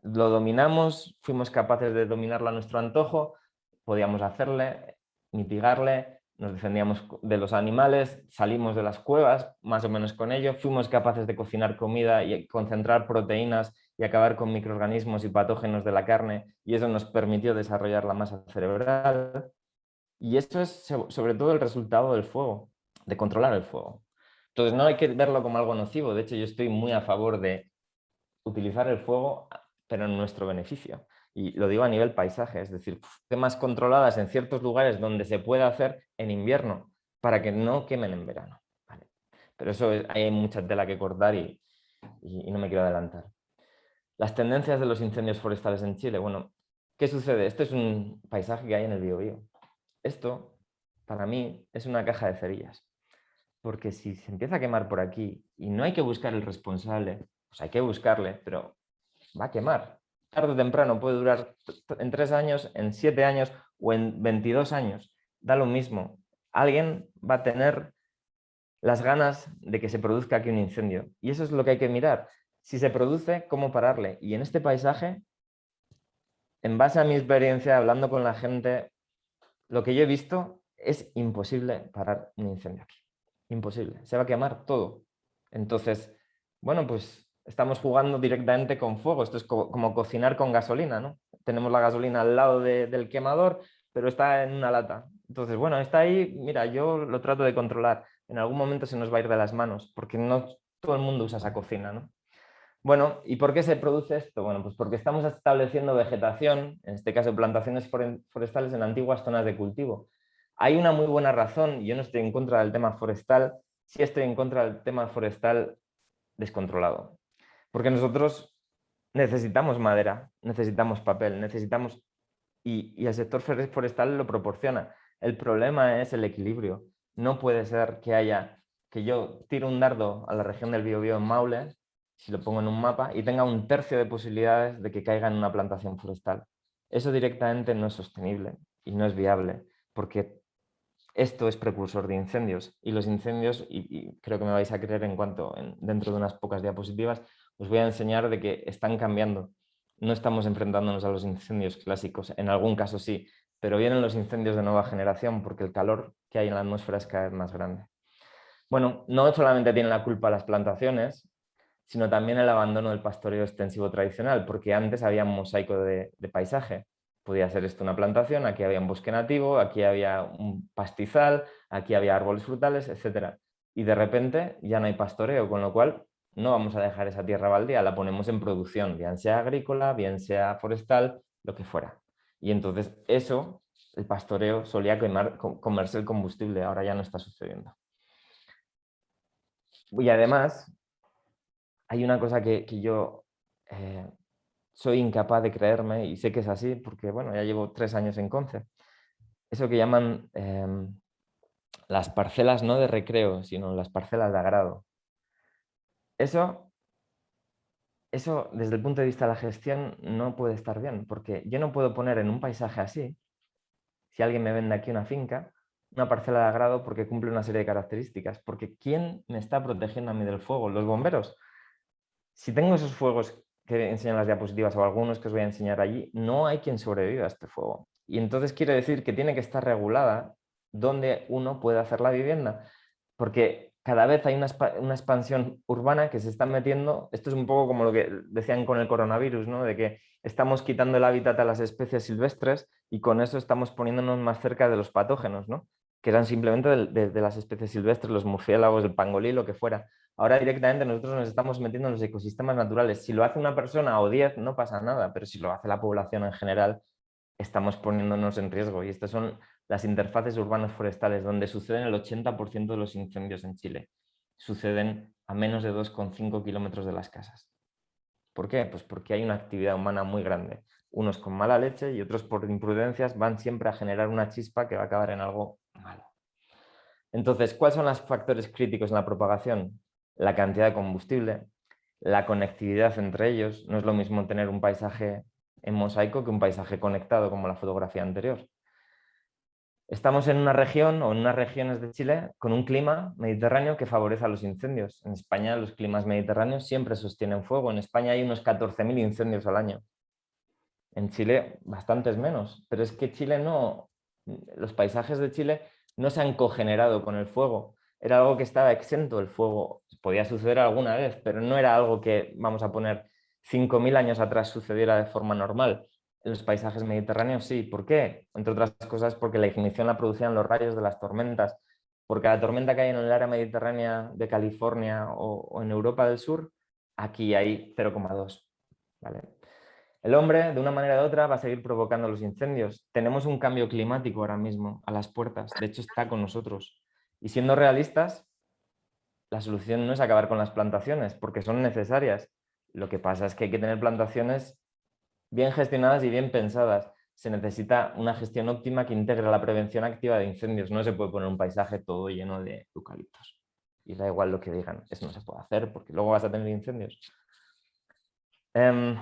Lo dominamos, fuimos capaces de dominarlo a nuestro antojo, podíamos hacerle, mitigarle, nos defendíamos de los animales, salimos de las cuevas más o menos con ello, fuimos capaces de cocinar comida y concentrar proteínas y acabar con microorganismos y patógenos de la carne, y eso nos permitió desarrollar la masa cerebral. Y esto es sobre todo el resultado del fuego, de controlar el fuego. Entonces no hay que verlo como algo nocivo, de hecho yo estoy muy a favor de utilizar el fuego, pero en nuestro beneficio. Y lo digo a nivel paisaje, es decir, quemas controladas en ciertos lugares donde se puede hacer en invierno para que no quemen en verano. ¿Vale? Pero eso hay mucha tela que cortar y no me quiero adelantar. Las tendencias de los incendios forestales en Chile. Bueno, ¿qué sucede? Este es un paisaje que hay en el Biobío. Esto, para mí, es una caja de cerillas. Porque si se empieza a quemar por aquí y no hay que buscar el responsable, pues hay que buscarle, pero va a quemar. Tarde o temprano puede durar en 3 años, en 7 años o en 22 años. Da lo mismo. Alguien va a tener las ganas de que se produzca aquí un incendio. Y eso es lo que hay que mirar. Si se produce, ¿cómo pararle? Y en este paisaje, en base a mi experiencia hablando con la gente, lo que yo he visto es imposible parar un incendio aquí. Imposible. Se va a quemar todo. Entonces, bueno, pues estamos jugando directamente con fuego. Esto es como cocinar con gasolina, ¿no? Tenemos la gasolina al lado del quemador, pero está en una lata. Entonces, bueno, está ahí. Mira, yo lo trato de controlar. En algún momento se nos va a ir de las manos, porque no todo el mundo usa esa cocina, ¿no? Bueno, ¿y por qué se produce esto? Bueno, pues porque estamos estableciendo vegetación, en este caso plantaciones forestales en antiguas zonas de cultivo. Hay una muy buena razón, yo no estoy en contra del tema forestal, sí estoy en contra del tema forestal descontrolado. Porque nosotros necesitamos madera, necesitamos papel, necesitamos... Y el sector forestal lo proporciona. El problema es el equilibrio. No puede ser que yo tire un dardo a la región del Biobío en Maule, si lo pongo en un mapa, y tenga 1/3 de posibilidades de que caiga en una plantación forestal. Eso directamente no es sostenible y no es viable. porque esto es precursor de incendios, y los incendios, y creo que me vais a creer dentro de unas pocas diapositivas, os voy a enseñar de que están cambiando. No estamos enfrentándonos a los incendios clásicos, en algún caso sí, pero vienen los incendios de nueva generación porque el calor que hay en la atmósfera es cada vez más grande. Bueno, no solamente tienen la culpa las plantaciones, sino también el abandono del pastoreo extensivo tradicional, porque antes había un mosaico de paisaje. Podía ser esto una plantación, aquí había un bosque nativo, aquí había un pastizal, aquí había árboles frutales, etc. Y de repente ya no hay pastoreo, con lo cual no vamos a dejar esa tierra baldía, la ponemos en producción, bien sea agrícola, bien sea forestal, lo que fuera. Y entonces eso, el pastoreo solía comerse el combustible, ahora ya no está sucediendo. Y además, hay una cosa que yo soy incapaz de creerme, y sé que es así porque bueno, ya llevo 3 años en CONCE. Eso que llaman las parcelas no de recreo, sino las parcelas de agrado. Eso, desde el punto de vista de la gestión, no puede estar bien, porque yo no puedo poner en un paisaje así, si alguien me vende aquí una finca, una parcela de agrado porque cumple una serie de características. Porque ¿quién me está protegiendo a mí del fuego? ¿Los bomberos? Si tengo esos fuegos que enseñan las diapositivas o algunos que os voy a enseñar allí, no hay quien sobreviva a este fuego. Y entonces quiere decir que tiene que estar regulada donde uno puede hacer la vivienda. Porque cada vez hay una expansión urbana que se está metiendo. Esto es un poco como lo que decían con el coronavirus, ¿no? De que estamos quitando el hábitat a las especies silvestres y con eso estamos poniéndonos más cerca de los patógenos, ¿no? Que eran simplemente de las especies silvestres, los murciélagos, el pangolí, lo que fuera. Ahora directamente nosotros nos estamos metiendo en los ecosistemas naturales. Si lo hace una persona o 10, no pasa nada, pero si lo hace la población en general, estamos poniéndonos en riesgo. Y estas son las interfaces urbanas forestales, donde suceden el 80% de los incendios en Chile. Suceden a menos de 2,5 kilómetros de las casas. ¿Por qué? Pues porque hay una actividad humana muy grande. Unos con mala leche y otros por imprudencias van siempre a generar una chispa que va a acabar en algo malo. Entonces, ¿cuáles son los factores críticos en la propagación? La cantidad de combustible, la conectividad entre ellos. No es lo mismo tener un paisaje en mosaico que un paisaje conectado como la fotografía anterior. Estamos en una región o en unas regiones de Chile con un clima mediterráneo que favorece a los incendios. En España los climas mediterráneos siempre sostienen fuego. En España hay unos 14.000 incendios al año. En Chile bastantes menos. Pero es que Chile no, los paisajes de Chile no se han cogenerado con el fuego. Era algo que estaba exento del fuego. Podía suceder alguna vez, pero no era algo que, vamos a poner, 5.000 años atrás sucediera de forma normal. En los paisajes mediterráneos sí. ¿Por qué? Entre otras cosas porque la ignición la producían los rayos de las tormentas. Porque la tormenta que hay en el área mediterránea de California o en Europa del Sur, aquí hay 0,2. ¿Vale? El hombre, de una manera u otra, va a seguir provocando los incendios. Tenemos un cambio climático ahora mismo a las puertas. De hecho, está con nosotros. Y siendo realistas, la solución no es acabar con las plantaciones, porque son necesarias. Lo que pasa es que hay que tener plantaciones bien gestionadas y bien pensadas. Se necesita una gestión óptima que integre la prevención activa de incendios. No se puede poner un paisaje todo lleno de eucaliptos. Y da igual lo que digan, eso no se puede hacer porque luego vas a tener incendios. ¿Qué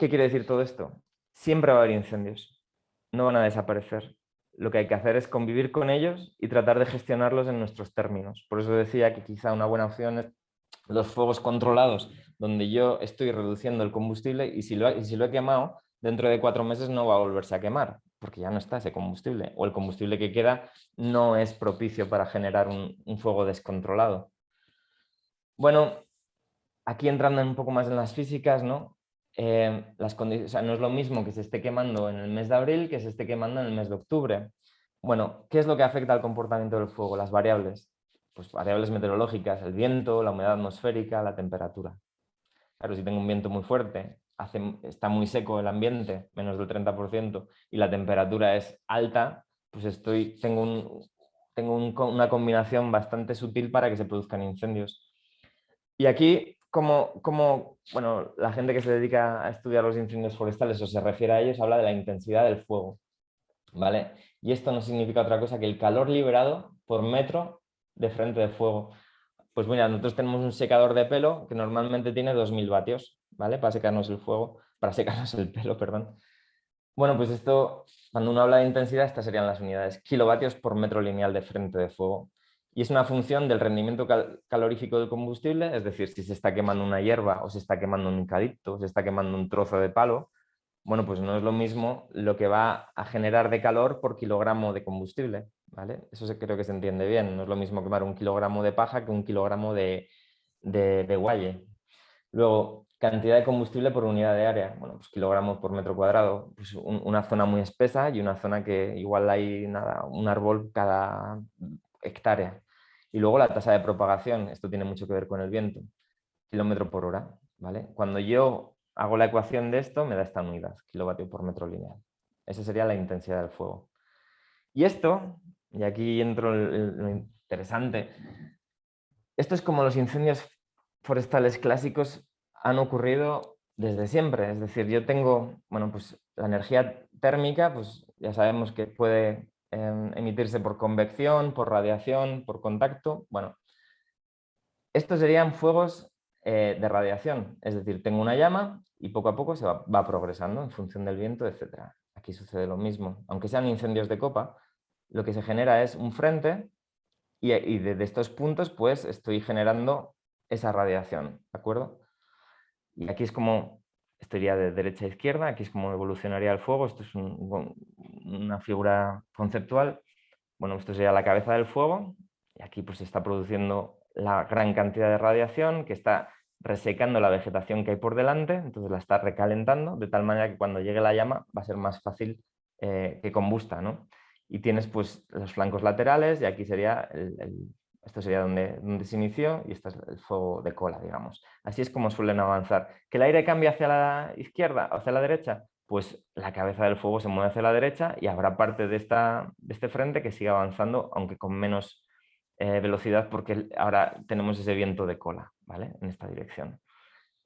quiere decir todo esto? Siempre va a haber incendios, no van a desaparecer. Lo que hay que hacer es convivir con ellos y tratar de gestionarlos en nuestros términos. Por eso decía que quizá una buena opción es los fuegos controlados, donde yo estoy reduciendo el combustible y si lo he quemado, dentro de 4 meses no va a volverse a quemar, porque ya no está ese combustible, o el combustible que queda no es propicio para generar un fuego descontrolado. Bueno, aquí entrando un poco más en las físicas, ¿no? O sea, no es lo mismo que se esté quemando en el mes de abril que se esté quemando en el mes de octubre. Bueno, ¿qué es lo que afecta al comportamiento del fuego? Las variables. Pues variables meteorológicas, el viento, la humedad atmosférica, la temperatura. Claro, si tengo un viento muy fuerte, está muy seco el ambiente, menos del 30%, y la temperatura es alta, pues tengo una combinación bastante sutil para que se produzcan incendios. Y aquí, bueno, la gente que se dedica a estudiar los incendios forestales o se refiere a ellos, habla de la intensidad del fuego, ¿vale? Y esto no significa otra cosa que el calor liberado por metro de frente de fuego. Pues mira, nosotros tenemos un secador de pelo que normalmente tiene 2.000 vatios, ¿vale? Para secarnos el pelo, perdón. Bueno, pues esto, cuando uno habla de intensidad, estas serían las unidades: kilovatios por metro lineal de frente de fuego. Y es una función del rendimiento calorífico del combustible, es decir, si se está quemando una hierba o se está quemando un eucalipto, o se está quemando un trozo de palo. Bueno, pues no es lo mismo lo que va a generar de calor por kilogramo de combustible, ¿vale? Eso creo que se entiende bien. No es lo mismo quemar un kilogramo de paja que un kilogramo de guaye. Luego, cantidad de combustible por unidad de área. Bueno, pues kilogramos por metro cuadrado. Pues una zona muy espesa y una zona que igual hay nada, un árbol cada hectárea. Y luego la tasa de propagación. Esto tiene mucho que ver con el viento. Kilómetro por hora, ¿vale? Cuando yo hago la ecuación de esto, me da esta unidad, kilovatio por metro lineal. Esa sería la intensidad del fuego. Y esto, y aquí entro lo interesante, esto es como los incendios forestales clásicos han ocurrido desde siempre. Es decir, yo tengo, bueno, pues la energía térmica, pues ya sabemos que puede emitirse por convección, por radiación, por contacto. Bueno, estos serían fuegos de radiación, es decir, tengo una llama y poco a poco se va progresando en función del viento, etc. Aquí sucede lo mismo. Aunque sean incendios de copa, lo que se genera es un frente y de estos puntos pues estoy generando esa radiación, ¿de acuerdo? Y aquí es como, esto iría de derecha a izquierda, aquí es como evolucionaría el fuego. Esto es una figura conceptual. Bueno, esto sería la cabeza del fuego y aquí pues se está produciendo la gran cantidad de radiación que está resecando la vegetación que hay por delante, entonces la está recalentando de tal manera que cuando llegue la llama va a ser más fácil que combusta, ¿no? Y tienes pues los flancos laterales y aquí sería esto sería donde se inició y este es el fuego de cola, digamos. Así es como suelen avanzar. ¿Que el aire cambia hacia la izquierda o hacia la derecha? Pues la cabeza del fuego se mueve hacia la derecha y habrá parte de este frente que sigue avanzando, aunque con menos velocidad, porque ahora tenemos ese viento de cola, ¿vale? En esta dirección.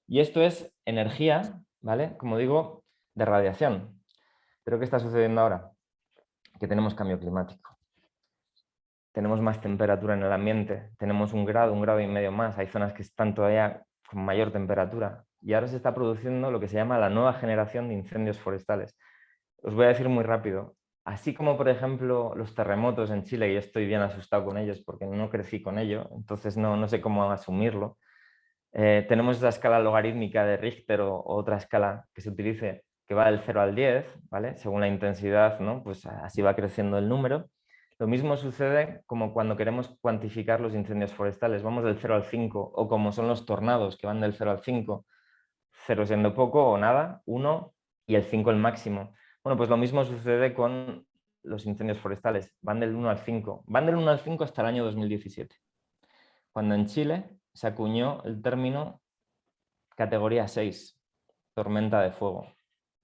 Y esto es energía, ¿vale? Como digo, de radiación. ¿Pero qué está sucediendo ahora? Que tenemos cambio climático. Tenemos más temperatura en el ambiente, tenemos un grado y medio más. Hay zonas que están todavía con mayor temperatura. Y ahora se está produciendo lo que se llama la nueva generación de incendios forestales. Os voy a decir muy rápido. Así como, por ejemplo, los terremotos en Chile, y yo estoy bien asustado con ellos porque no crecí con ello, entonces no sé cómo asumirlo. Tenemos esa escala logarítmica de Richter o otra escala que se utilice que va del 0 al 10, ¿vale? Según la intensidad, ¿no? Pues así va creciendo el número. Lo mismo sucede como cuando queremos cuantificar los incendios forestales. Vamos del 0 al 5, o como son los tornados, que van del 0 al 5. 0 siendo poco o nada, 1 y el 5 el máximo. Bueno, pues lo mismo sucede con los incendios forestales. Van del 1 al 5. Van del 1 al 5 hasta el año 2017, cuando en Chile se acuñó el término categoría 6, tormenta de fuego.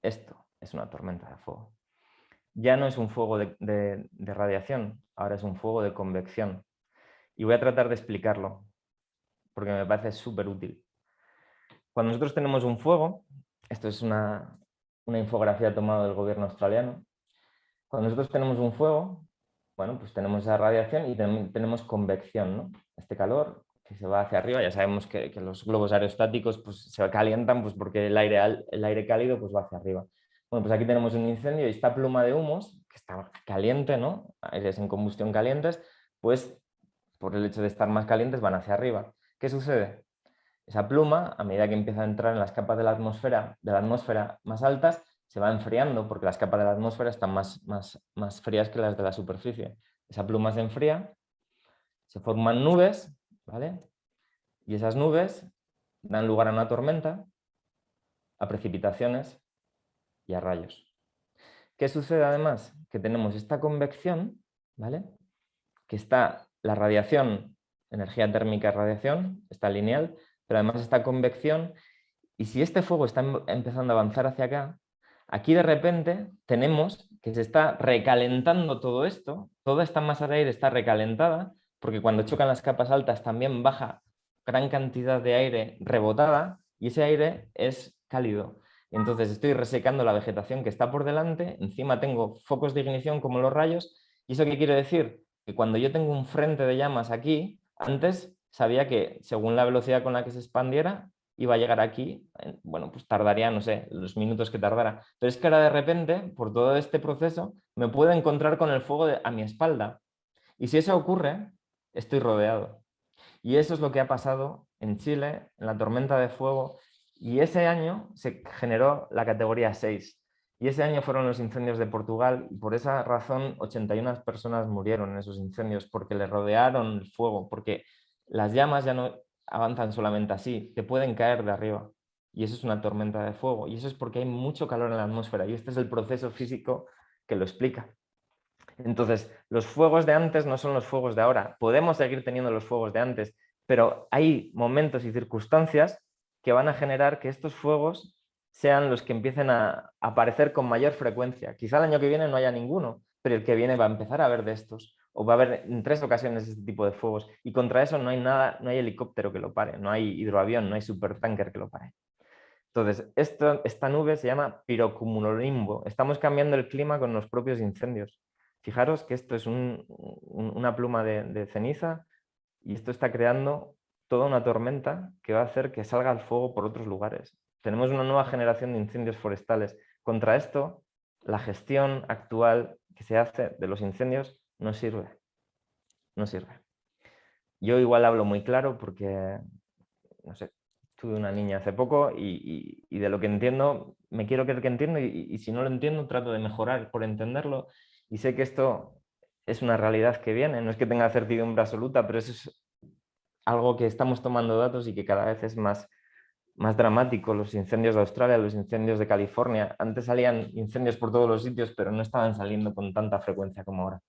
Esto es una tormenta de fuego. Ya no es un fuego de radiación, ahora es un fuego de convección. Y voy a tratar de explicarlo, porque me parece súper útil. Cuando nosotros tenemos un fuego, esto es una infografía tomada del gobierno australiano. Cuando nosotros tenemos un fuego, bueno, pues tenemos esa radiación y tenemos convección, ¿no? Este calor que se va hacia arriba. Ya sabemos que los globos aerostáticos pues, se calientan pues, porque el aire cálido pues, va hacia arriba. Bueno, pues aquí tenemos un incendio y esta pluma de humos, que está caliente, ¿no? Aires en combustión calientes, pues por el hecho de estar más calientes van hacia arriba. ¿Qué sucede? Esa pluma, a medida que empieza a entrar en las capas de la atmósfera más altas, se va enfriando porque las capas de la atmósfera están más frías que las de la superficie. Esa pluma se enfría, se forman nubes, ¿vale? Y esas nubes dan lugar a una tormenta, a precipitaciones y a rayos. ¿Qué sucede además? Que tenemos esta convección, ¿vale? Que está la radiación, energía térmica y radiación, está lineal, pero además esta convección. Y si este fuego está empezando a avanzar hacia acá, aquí de repente tenemos que se está recalentando todo esto, toda esta masa de aire está recalentada, porque cuando chocan las capas altas también baja gran cantidad de aire rebotada y ese aire es cálido. Entonces estoy resecando la vegetación que está por delante, encima tengo focos de ignición como los rayos. ¿Y eso qué quiere decir? Que cuando yo tengo un frente de llamas aquí, antes sabía que según la velocidad con la que se expandiera, iba a llegar aquí, bueno, pues tardaría, no sé, los minutos que tardara. Pero es que ahora de repente, por todo este proceso, me puedo encontrar con el fuego a mi espalda. Y si eso ocurre, estoy rodeado. Y eso es lo que ha pasado en Chile, en la tormenta de fuego. Y ese año se generó la categoría 6. Y ese año fueron los incendios de Portugal. Y por esa razón, 81 personas murieron en esos incendios, porque le rodearon el fuego, porque las llamas ya no avanzan solamente así, te pueden caer de arriba. Y eso es una tormenta de fuego. Y eso es porque hay mucho calor en la atmósfera. Y este es el proceso físico que lo explica. Entonces, los fuegos de antes no son los fuegos de ahora. Podemos seguir teniendo los fuegos de antes, pero hay momentos y circunstancias que van a generar que estos fuegos sean los que empiecen a aparecer con mayor frecuencia. Quizá el año que viene no haya ninguno, pero el que viene va a empezar a haber de estos, o va a haber en 3 ocasiones este tipo de fuegos. Y contra eso no hay nada, no hay helicóptero que lo pare, no hay hidroavión, no hay supertanker que lo pare. Entonces, esta nube se llama pirocumulolimbo. Estamos cambiando el clima con los propios incendios. Fijaros que esto es una pluma de ceniza y esto está creando toda una tormenta que va a hacer que salga el fuego por otros lugares. Tenemos una nueva generación de incendios forestales. Contra esto, la gestión actual que se hace de los incendios no sirve. No sirve. Yo igual hablo muy claro porque, no sé, tuve una niña hace poco y de lo que entiendo, me quiero creer que entiendo y si no lo entiendo, trato de mejorar por entenderlo. Y sé que esto es una realidad que viene, no es que tenga certidumbre absoluta, pero eso es algo que estamos tomando datos y que cada vez es más dramático. Los incendios de Australia, los incendios de California, antes salían incendios por todos los sitios, pero no estaban saliendo con tanta frecuencia como ahora.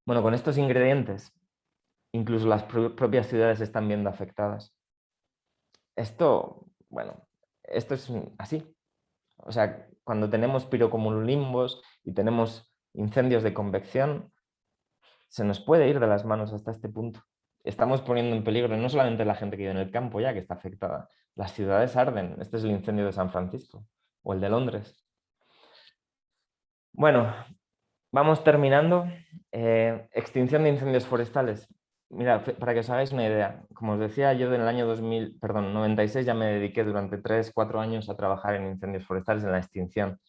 Bueno, con estos ingredientes, incluso las propias ciudades se están viendo afectadas. Esto, bueno, esto es así. O sea, cuando tenemos pirocumulonimbos y tenemos incendios de convección, se nos puede ir de las manos hasta este punto. Estamos poniendo en peligro no solamente la gente que vive en el campo ya, que está afectada, las ciudades arden. Este es el incendio de San Francisco o el de Londres. Bueno, vamos terminando. Extinción de incendios forestales. Mira, para que os hagáis una idea, como os decía, yo en el año 96 ya me dediqué durante 3-4 años a trabajar en incendios forestales, en la extinción.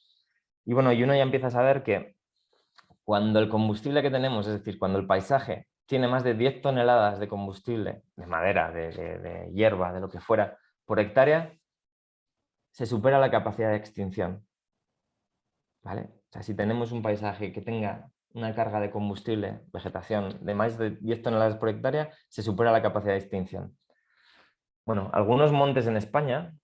Y bueno, y uno ya empieza a saber que cuando el combustible que tenemos, es decir, cuando el paisaje tiene más de 10 toneladas de combustible, de madera, de hierba, de lo que fuera, por hectárea, se supera la capacidad de extinción. ¿Vale? O sea, si tenemos un paisaje que tenga una carga de combustible, vegetación, de más de 10 toneladas por hectárea, se supera la capacidad de extinción. Bueno, algunos montes en España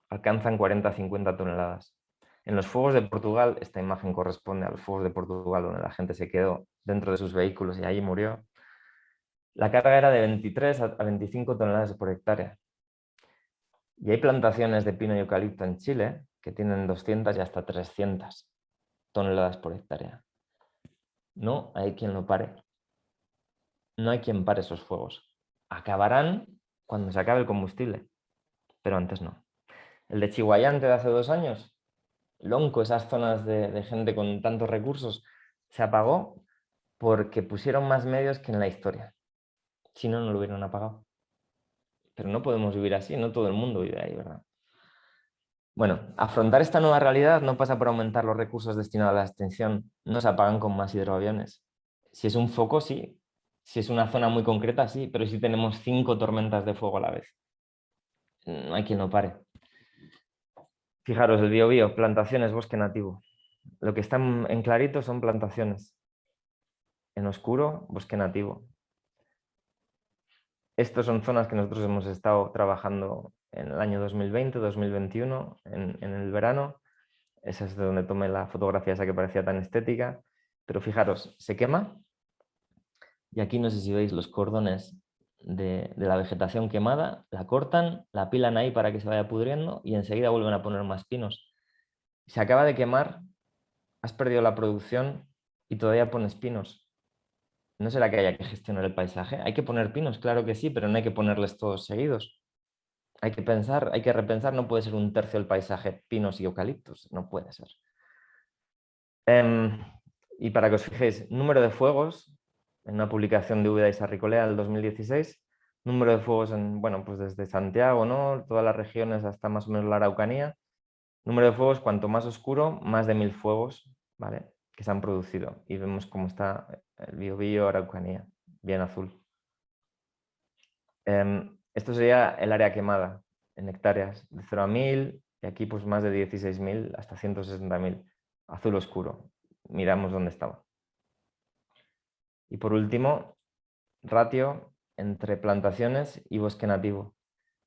alcanzan 40-50 toneladas. En los fuegos de Portugal, esta imagen corresponde a los fuegos de Portugal, donde la gente se quedó dentro de sus vehículos y allí murió. La carga era de 23 a 25 toneladas por hectárea. Y hay plantaciones de pino y eucalipto en Chile que tienen 200 y hasta 300 toneladas por hectárea. No hay quien lo pare. No hay quien pare esos fuegos. Acabarán cuando se acabe el combustible, pero antes no. El de Chihuayante de hace 2 años, Lonco, esas zonas de gente con tantos recursos, se apagó porque pusieron más medios que en la historia. Si no, no lo hubieran apagado. Pero no podemos vivir así, no todo el mundo vive ahí, ¿verdad? Bueno, afrontar esta nueva realidad no pasa por aumentar los recursos destinados a la extinción, no se apagan con más hidroaviones. Si es un foco, sí. Si es una zona muy concreta, sí, pero si tenemos 5 tormentas de fuego a la vez, no hay quien lo pare. Fijaros, el Biobío, plantaciones, bosque nativo. Lo que está en clarito son plantaciones. En oscuro, bosque nativo. Estas son zonas que nosotros hemos estado trabajando en el año 2020, 2021, en el verano. Esa es de donde tomé la fotografía esa que parecía tan estética. Pero fijaros, se quema y aquí no sé si veis los cordones de la vegetación quemada, la cortan, la apilan ahí para que se vaya pudriendo y enseguida vuelven a poner más pinos. Se acaba de quemar, has perdido la producción y todavía pones pinos. ¿No será que haya que gestionar el paisaje? Hay que poner pinos, claro que sí, pero no hay que ponerles todos seguidos. Hay que pensar, hay que repensar, no puede ser 1/3 del paisaje pinos y eucaliptos, no puede ser. Y para que os fijéis, número de fuegos, en una publicación de Úbeda y Sarricolea del 2016, Número de fuegos bueno, pues desde Santiago, ¿no? Todas las regiones hasta más o menos la Araucanía. Número de fuegos, cuanto más oscuro, más de 1000 fuegos, ¿vale? Que se han producido. Y vemos cómo está el Biobío, Araucanía, bien azul. Esto sería el área quemada en hectáreas, de 0 a 1000, y aquí pues más de 16.000 hasta 160.000. Azul oscuro. Miramos dónde estaba. Y por último, ratio entre plantaciones y bosque nativo.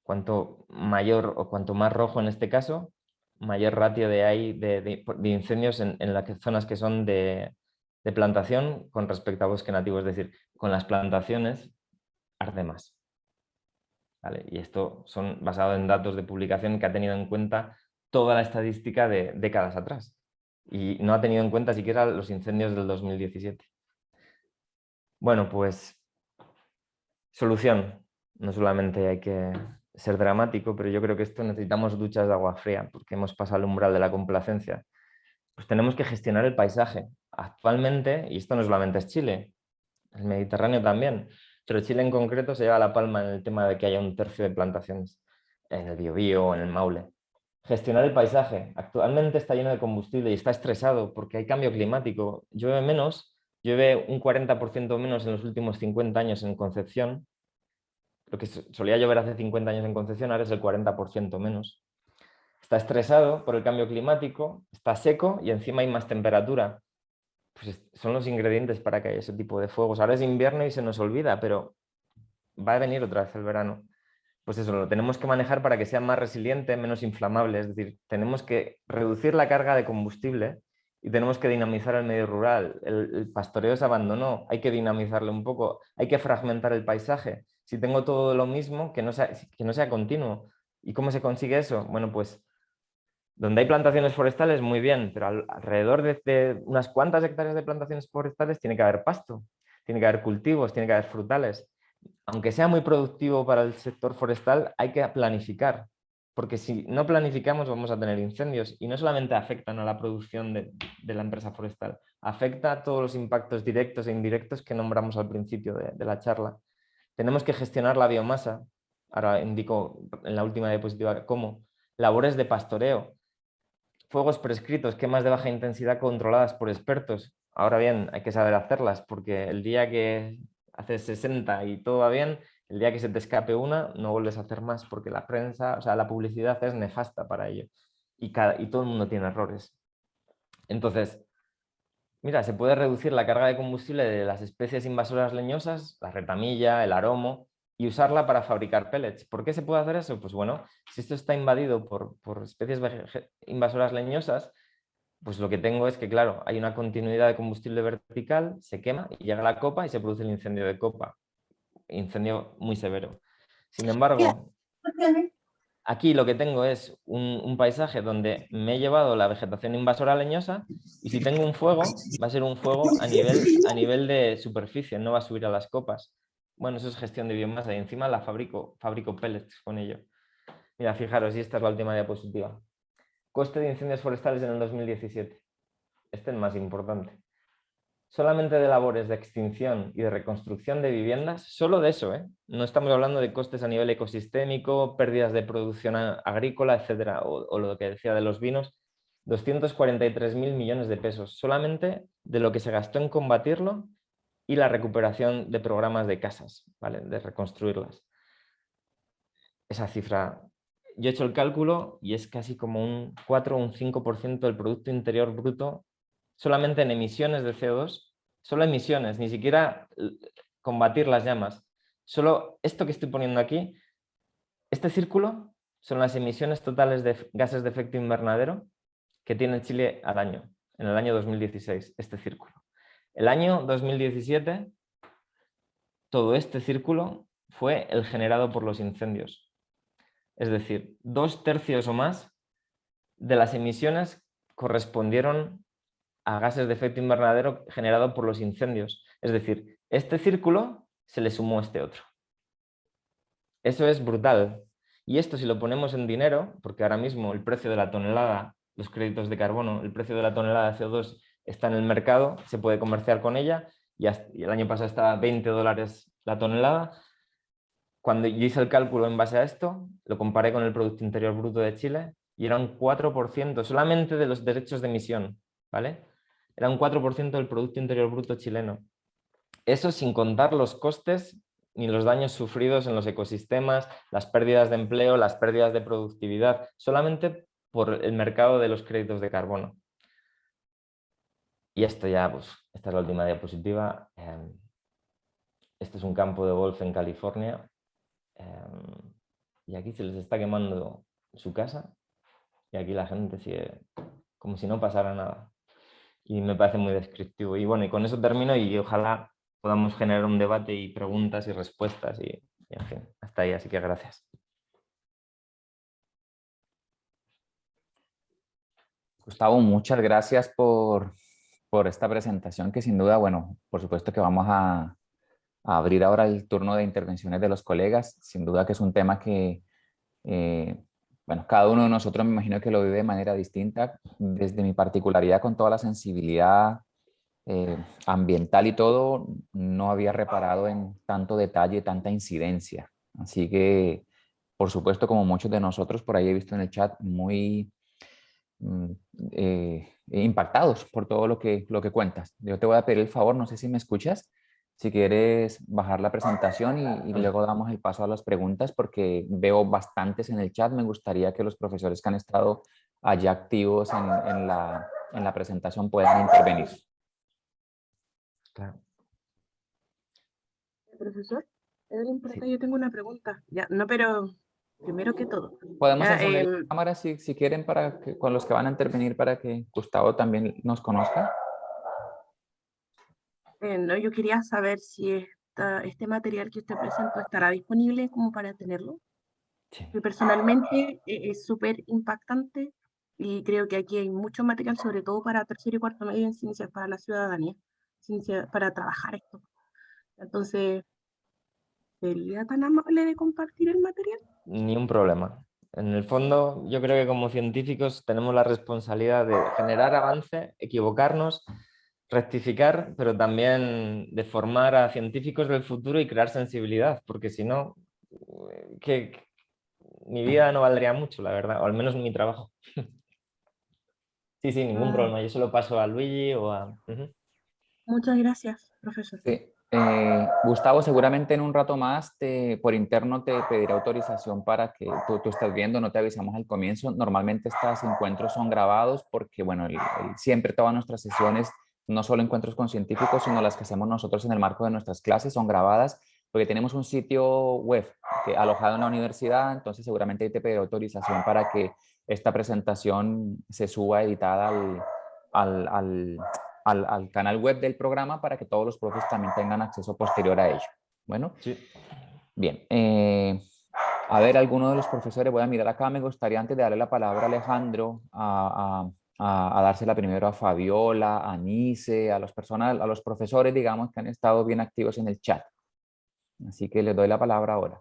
Cuanto mayor o cuanto más rojo en este caso, mayor ratio de incendios en las zonas que son de plantación con respecto a bosque nativo. Es decir, con las plantaciones arde más. ¿Vale? Y esto son basados en datos de publicación que ha tenido en cuenta toda la estadística de décadas atrás. Y no ha tenido en cuenta siquiera los incendios del 2017. Bueno, pues solución. No solamente hay que ser dramático, pero yo creo que esto necesitamos duchas de agua fría porque hemos pasado el umbral de la complacencia. Pues tenemos que gestionar el paisaje. Actualmente, y esto no solamente es Chile, el Mediterráneo también, pero Chile en concreto se lleva la palma en el tema de que haya 1/3 de plantaciones en el Biobío o en el Maule. Gestionar el paisaje. Actualmente está lleno de combustible y está estresado porque hay cambio climático. Llueve menos, llueve un 40% menos en los últimos 50 años en Concepción. Lo que solía llover hace 50 años en Concepción ahora es el 40% menos. Está estresado por el cambio climático, está seco y encima hay más temperatura. Pues son los ingredientes para que haya ese tipo de fuegos. Ahora es invierno y se nos olvida, pero va a venir otra vez el verano. Pues eso, lo tenemos que manejar para que sea más resiliente, menos inflamable. Es decir, tenemos que reducir la carga de combustible y tenemos que dinamizar el medio rural. El pastoreo se abandonó, hay que dinamizarlo un poco, hay que fragmentar el paisaje. Si tengo todo lo mismo, que no sea continuo. ¿Y cómo se consigue eso? Bueno, pues donde hay plantaciones forestales, muy bien, pero alrededor de unas cuantas hectáreas de plantaciones forestales tiene que haber pasto, tiene que haber cultivos, tiene que haber frutales. Aunque sea muy productivo para el sector forestal, hay que planificar, porque si no planificamos vamos a tener incendios y no solamente afectan a la producción de la empresa forestal, afecta a todos los impactos directos e indirectos que nombramos al principio de la charla. Tenemos que gestionar la biomasa, ahora indico en la última diapositiva cómo, labores de pastoreo, fuegos prescritos, quemas de baja intensidad controladas por expertos. Ahora bien, hay que saber hacerlas porque el día que haces 60 y todo va bien, el día que se te escape una, no vuelves a hacer más porque la prensa, o sea, la publicidad es nefasta para ello y todo el mundo tiene errores. Entonces, mira, se puede reducir la carga de combustible de las especies invasoras leñosas, la retamilla, el aromo, y usarla para fabricar pellets. ¿Por qué se puede hacer eso? Pues bueno, si esto está invadido por especies invasoras leñosas, pues lo que tengo es que, claro, hay una continuidad de combustible vertical, se quema y llega a la copa y se produce el incendio de copa. Incendio muy severo. Sin embargo, aquí lo que tengo es un paisaje donde me he llevado la vegetación invasora leñosa y si tengo un fuego, va a ser un fuego a nivel de superficie, no va a subir a las copas. Bueno, eso es gestión de biomasa y encima la fabrico pellets con ello. Mira, fijaros, y esta es la última diapositiva. Coste de incendios forestales en el 2017. Este es el más importante. Solamente de labores de extinción y de reconstrucción de viviendas, solo de eso, ¿eh? No estamos hablando de costes a nivel ecosistémico, pérdidas de producción agrícola, etcétera, o lo que decía de los vinos, 243.000 millones de pesos, solamente de lo que se gastó en combatirlo y la recuperación de programas de casas, ¿vale? De reconstruirlas. Esa cifra, yo he hecho el cálculo y es casi como un 4 o un 5% del Producto Interior Bruto solamente en emisiones de CO2, solo emisiones, ni siquiera combatir las llamas. Solo esto que estoy poniendo aquí, este círculo son las emisiones totales de gases de efecto invernadero que tiene Chile al año, en el año 2016, este círculo. El año 2017, todo este círculo fue el generado por los incendios. Es decir, 2/3 o más de las emisiones correspondieron a gases de efecto invernadero generado por los incendios. Es decir, este círculo se le sumó este otro. Eso es brutal. Y esto si lo ponemos en dinero, porque ahora mismo el precio de la tonelada, los créditos de carbono, el precio de la tonelada de CO2 está en el mercado, se puede comerciar con ella, y el año pasado estaba $20 la tonelada. cuando yo hice el cálculo en base a esto, lo comparé con el Producto Interior Bruto de Chile y era un 4% solamente de los derechos de emisión, ¿vale? Era un 4% del Producto Interior Bruto chileno. Eso sin contar los costes ni los daños sufridos en los ecosistemas, las pérdidas de empleo, las pérdidas de productividad, solamente por el mercado de los créditos de carbono. Y esto ya, pues, esta es la última diapositiva. Este es un campo de golf en California. Y aquí se les está quemando su casa y aquí la gente sigue como si no pasara nada. Y me parece muy descriptivo. Y bueno, y con eso termino y ojalá podamos generar un debate y preguntas y respuestas y en fin, hasta ahí. Así que gracias. Gustavo, muchas gracias por esta presentación que sin duda, bueno, por supuesto que vamos a abrir ahora el turno de intervenciones de los colegas. Sin duda que es un tema que, bueno, cada uno de nosotros me imagino que lo vive de manera distinta. Desde mi particularidad con toda la sensibilidad ambiental y todo, no había reparado en tanto detalle, tanta incidencia. Así que, por supuesto, como muchos de nosotros, por ahí he visto en el chat muy mm, impactados por todo lo que cuentas. Yo te voy a pedir el favor, no sé si me escuchas, si quieres bajar la presentación y luego damos el paso a las preguntas porque veo bastantes en el chat. Me gustaría que los profesores que han estado allá activos en la presentación puedan intervenir. Claro. Profesor, Evelyn, por acá Sí. yo tengo una pregunta. Ya, no, pero primero que todo. Podemos Ya, encender la cámara si quieren para que, con los que van a intervenir para que Gustavo también nos conozca. no, yo quería saber si este material que usted presentó estará disponible como para tenerlo. Sí. Que personalmente es súper impactante y creo que aquí hay mucho material, sobre todo para tercero y cuarto medio en ciencias para la ciudadanía, para trabajar esto. Entonces, ¿sería tan amable de compartir el material? Ni un problema. En el fondo, yo creo que como científicos tenemos la responsabilidad de generar avance, equivocarnos, rectificar, pero también de formar a científicos del futuro y crear sensibilidad, porque si no, que mi vida no valdría mucho, la verdad, o al menos mi trabajo. Sí, sí, ningún problema. Yo se lo paso a Luigi o a... Muchas gracias, profesor. Sí. Gustavo, seguramente en un rato más por interno te pediré autorización para que tú estés viendo, no te avisamos al comienzo. Normalmente estos encuentros son grabados porque, bueno, siempre todas nuestras sesiones, no solo encuentros con científicos, sino las que hacemos nosotros en el marco de nuestras clases, son grabadas porque tenemos un sitio web alojado en la universidad, entonces seguramente ahí te pediré autorización para que esta presentación se suba editada al, al, al canal web del programa para que todos los profes también tengan acceso posterior a ello. Bueno, Sí. Bien. A ver, alguno de los profesores, voy a mirar acá, me gustaría antes de darle la palabra a Alejandro, a dársela primero a Fabiola, a Nice, a los profesores, digamos, que han estado bien activos en el chat. Así que les doy la palabra ahora.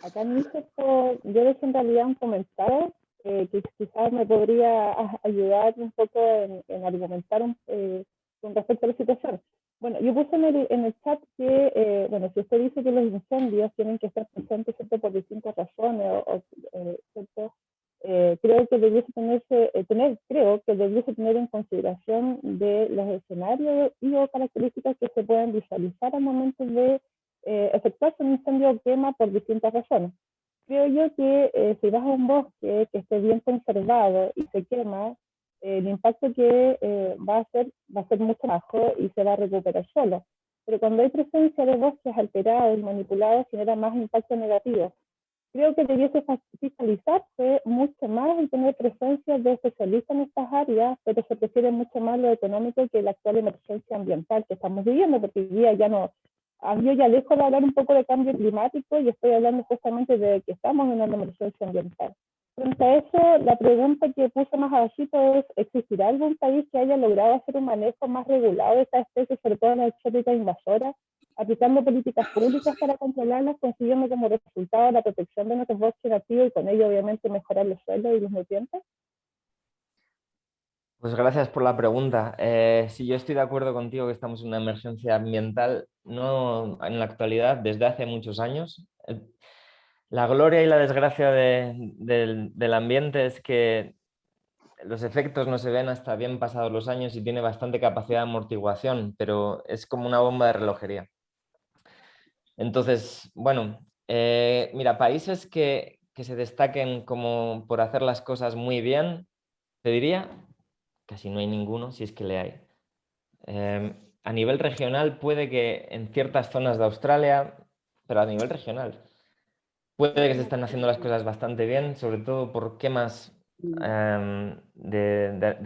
Acá en México yo dejé en realidad un comentario que quizás me podría ayudar un poco en argumentar con respecto a la situación. Bueno, yo puse en el chat que, bueno, si usted dice que los incendios tienen que estar presentes, ¿cierto?, por distintas razones, ¿cierto? Creo que debiese tener en consideración de los escenarios y o características que se pueden visualizar al momento de efectuarse un incendio o quema por distintas razones. Creo yo que si vas a un bosque que esté bien conservado y se quema, el impacto que va a ser mucho bajo y se va a recuperar solo. Pero cuando hay presencia de bosques alterados y manipulados, genera más impacto negativo. Creo que debiese fiscalizarse mucho más y tener presencia de especialistas en estas áreas, pero se prefiere mucho más lo económico que la actual emergencia ambiental que estamos viviendo, porque hoy día ya no, yo ya dejo de hablar un poco de cambio climático y estoy hablando justamente de que estamos en una emergencia ambiental. Frente a eso, la pregunta que puse más abajito es, ¿existirá algún país que haya logrado hacer un manejo más regulado de estas especies, sobre todo las exóticas invasoras, aplicando políticas públicas para controlarlas, consiguiendo como resultado la protección de nuestros bosques nativos y con ello obviamente mejorar los suelos y los nutrientes? Pues gracias por la pregunta. Sí, yo estoy de acuerdo contigo que estamos en una emergencia ambiental, no en la actualidad, desde hace muchos años. La gloria y la desgracia del ambiente es que los efectos no se ven hasta bien pasados los años y tiene bastante capacidad de amortiguación, pero es como una bomba de relojería. Entonces, bueno, mira, países que se destaquen como por hacer las cosas muy bien, te diría, casi no hay ninguno, si es que le hay. A nivel regional puede que en ciertas zonas de Australia, pero a nivel regional, puede que se estén haciendo las cosas bastante bien, sobre todo por quemas de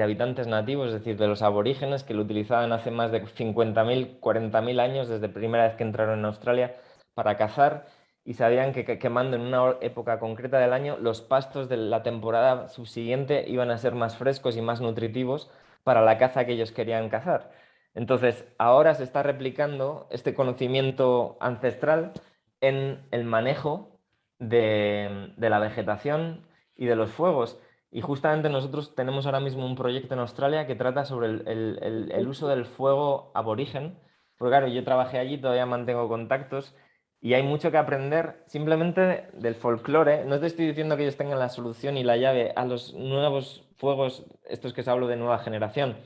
habitantes nativos, es decir, de los aborígenes que lo utilizaban hace más de 50.000, 40.000 años, desde la primera vez que entraron en Australia, para cazar, y sabían que quemando en una época concreta del año, los pastos de la temporada subsiguiente iban a ser más frescos y más nutritivos para la caza que ellos querían cazar. Entonces, ahora se está replicando este conocimiento ancestral en el manejo de la vegetación y de los fuegos. Y justamente nosotros tenemos ahora mismo un proyecto en Australia que trata sobre el uso del fuego aborigen. Porque claro, yo trabajé allí, todavía mantengo contactos y hay mucho que aprender simplemente del folclore. No te estoy diciendo que ellos tengan la solución y la llave a los nuevos fuegos, estos que os hablo de nueva generación.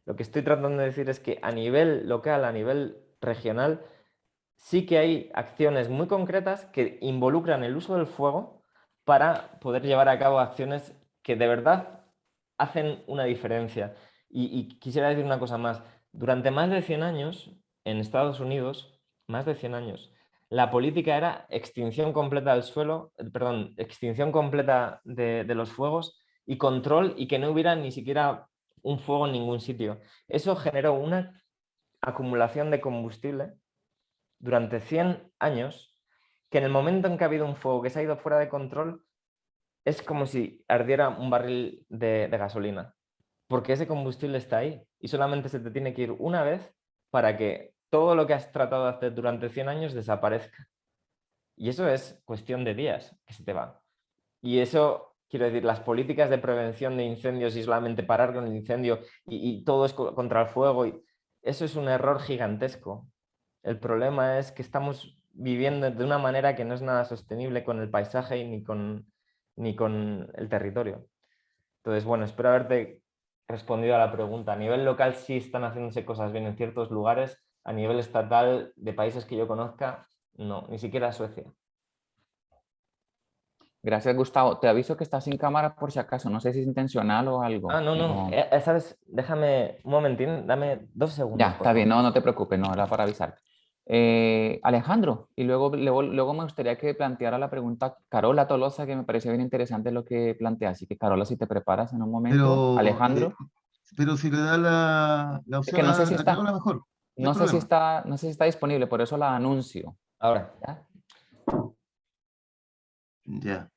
Lo que estoy tratando de decir es que a nivel local, a nivel regional, sí que hay acciones muy concretas que involucran el uso del fuego para poder llevar a cabo acciones que de verdad hacen una diferencia. Y quisiera decir una cosa más. Durante más de 100 años, en Estados Unidos, más de 100 años, la política era extinción completa del suelo, perdón, extinción completa de los fuegos y control y que no hubiera ni siquiera un fuego en ningún sitio. Eso generó una acumulación de combustible durante 100 años, que en el momento en que ha habido un fuego que se ha ido fuera de control, es como si ardiera un barril de gasolina, porque ese combustible está ahí y solamente se te tiene que ir una vez para que todo lo que has tratado de hacer durante 100 años desaparezca. Y eso es cuestión de días que se te va. Y eso, quiero decir, las políticas de prevención de incendios y solamente parar con el incendio y todo es contra el fuego, y eso es un error gigantesco. El problema es que estamos viviendo de una manera que no es nada sostenible con el paisaje ni con el territorio. Entonces, bueno, espero haberte respondido a la pregunta. A nivel local sí están haciéndose cosas bien en ciertos lugares. A nivel estatal, de países que yo conozca, no, ni siquiera Suecia. Gracias, Gustavo. Te aviso que estás sin cámara por si acaso. No sé si es intencional o algo. No. ¿Sabes? Déjame un momentín, dame 2 segundos, Ya, por está bien. favor. No, no te preocupes. No, era para avisar. Alejandro, y luego me gustaría que planteara la pregunta Carola Tolosa, que me parece bien interesante lo que plantea. Así que, Carola, si te preparas en un momento. Pero, Alejandro, pero si le da la es que opción no sé si a está, Carola, mejor. No hay no sé si problema. está, no sé si está disponible, por eso la anuncio. Ahora. ¿Ya? Ya.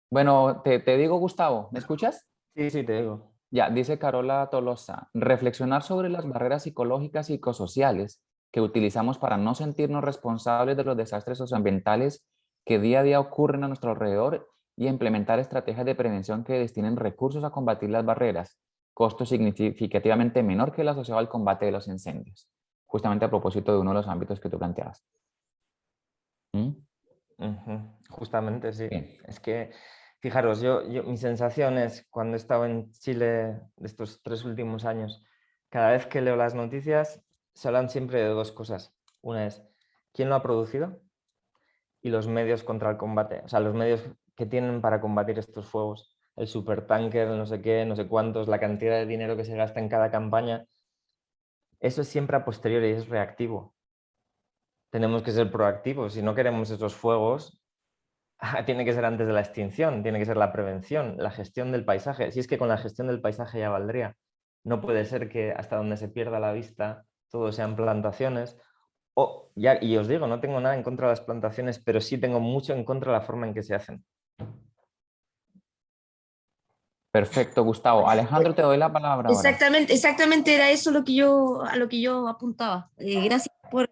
Bueno, te digo, Gustavo, ¿me escuchas? Sí, te digo. Ya, dice Carola Tolosa, reflexionar sobre las barreras psicológicas y psicosociales que utilizamos para no sentirnos responsables de los desastres socioambientales que día a día ocurren a nuestro alrededor y implementar estrategias de prevención que destinen recursos a combatir las barreras, costo significativamente menor que el asociado al combate de los incendios. Justamente a propósito de uno de los ámbitos que tú planteabas. ¿Mm? Justamente, sí. Bien. Es que, fijaros, mi sensación es, cuando he estado en Chile de estos 3 últimos años, cada vez que leo las noticias, se hablan siempre de 2 cosas. Una es, ¿quién lo ha producido? Y los medios contra el combate. O sea, los medios que tienen para combatir estos fuegos. El supertanker, no sé qué, no sé cuántos, la cantidad de dinero que se gasta en cada campaña. Eso es siempre a posteriori, es reactivo. Tenemos que ser proactivos. Si no queremos esos fuegos, tiene que ser antes de la extinción, tiene que ser la prevención, la gestión del paisaje. Si es que con la gestión del paisaje ya valdría. No puede ser que hasta donde se pierda la vista todo sean plantaciones. Y os digo, no tengo nada en contra de las plantaciones, pero sí tengo mucho en contra de la forma en que se hacen. Perfecto, Gustavo. Alejandro, te doy la palabra ahora. Exactamente era eso a lo que yo apuntaba. Gracias por...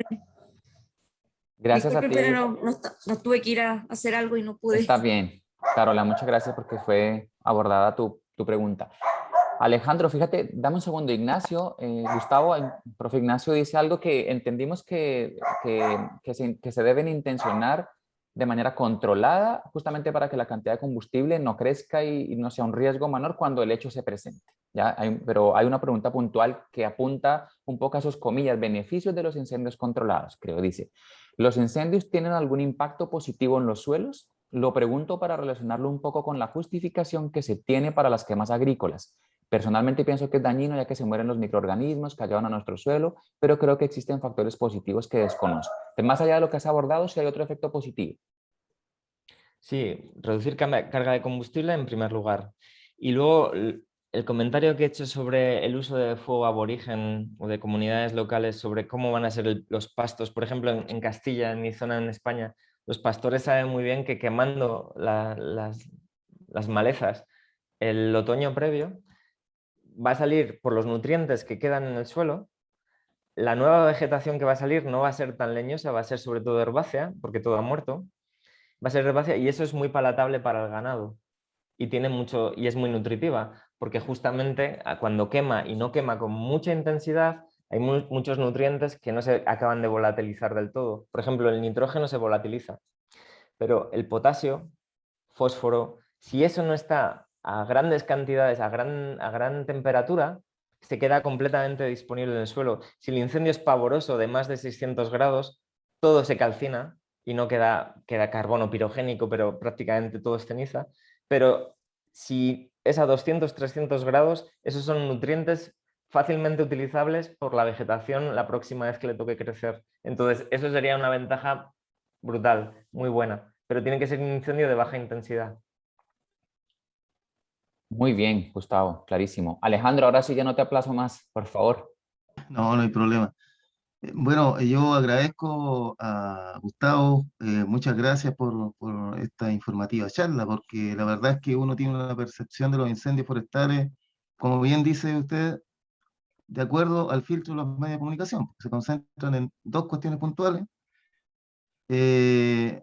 Gracias a Disculpen, pero ti. no tuve que ir a hacer algo y no pude. Está bien. Carola, muchas gracias porque fue abordada tu pregunta. Alejandro, fíjate, dame un segundo, Ignacio, Gustavo, el profe Ignacio dice algo que entendimos que se deben intencionar de manera controlada, justamente para que la cantidad de combustible no crezca y no sea un riesgo menor cuando el hecho se presente. ¿Ya? Pero hay una pregunta puntual que apunta un poco a esos comillas, beneficios de los incendios controlados, creo, dice. ¿Los incendios tienen algún impacto positivo en los suelos? Lo pregunto para relacionarlo un poco con la justificación que se tiene para las quemas agrícolas. Personalmente pienso que es dañino ya que se mueren los microorganismos que ayudan a nuestro suelo, pero creo que existen factores positivos que desconozco. Más allá de lo que has abordado, si hay otro efecto positivo. Sí, reducir carga de combustible en primer lugar. Y luego el comentario que he hecho sobre el uso de fuego aborigen o de comunidades locales, sobre cómo van a ser los pastos. Por ejemplo, en Castilla, en mi zona en España, los pastores saben muy bien que quemando las malezas el otoño previo, va a salir por los nutrientes que quedan en el suelo. La nueva vegetación que va a salir no va a ser tan leñosa, va a ser sobre todo herbácea, porque todo ha muerto. Va a ser herbácea y eso es muy palatable para el ganado y tiene mucho y es muy nutritiva, porque justamente cuando quema y no quema con mucha intensidad, hay muchos nutrientes que no se acaban de volatilizar del todo. Por ejemplo, el nitrógeno se volatiliza, pero el potasio, fósforo, si eso no está a grandes cantidades, a gran temperatura, se queda completamente disponible en el suelo. Si el incendio es pavoroso de más de 600 grados, todo se calcina y no queda carbono pirogénico, pero prácticamente todo es ceniza. Pero si es a 200, 300 grados, esos son nutrientes fácilmente utilizables por la vegetación la próxima vez que le toque crecer. Entonces, eso sería una ventaja brutal, muy buena, pero tiene que ser un incendio de baja intensidad. Muy bien, Gustavo, clarísimo. Alejandro, ahora sí ya no te aplazo más, por favor. No, no hay problema. Bueno, yo agradezco a Gustavo, muchas gracias por esta informativa charla, porque la verdad es que uno tiene una percepción de los incendios forestales, como bien dice usted, de acuerdo al filtro de los medios de comunicación, porque se concentran en dos cuestiones puntuales.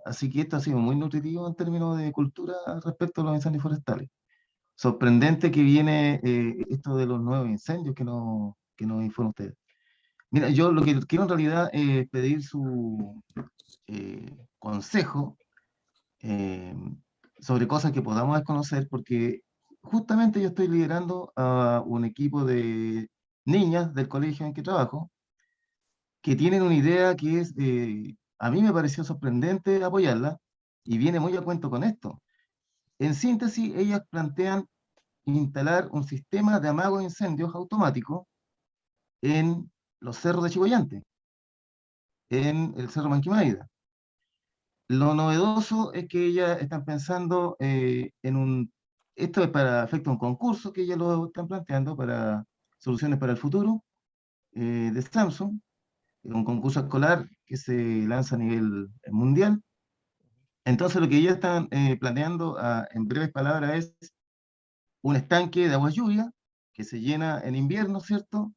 Así que esto ha sido muy nutritivo en términos de cultura respecto a los incendios forestales. Sorprendente que viene esto de los nuevos incendios que nos informa usted. Mira, yo lo que quiero en realidad es pedir su consejo eh, sobre cosas que podamos desconocer, porque justamente yo estoy liderando a un equipo de niñas del colegio en que trabajo, que tienen una idea que es, a mí me pareció sorprendente apoyarla, y viene muy a cuento con esto. En síntesis, ellas plantean instalar un sistema de amago de incendios automático en los cerros de Chiboyante, en el Cerro Manquimaida. Lo novedoso es que ellas están pensando esto es para efecto de un concurso que ellas lo están planteando para soluciones para el futuro de Samsung, un concurso escolar que se lanza a nivel mundial. Entonces lo que ellas están planeando en breves palabras es un estanque de aguas lluvias que se llena en invierno, ¿cierto?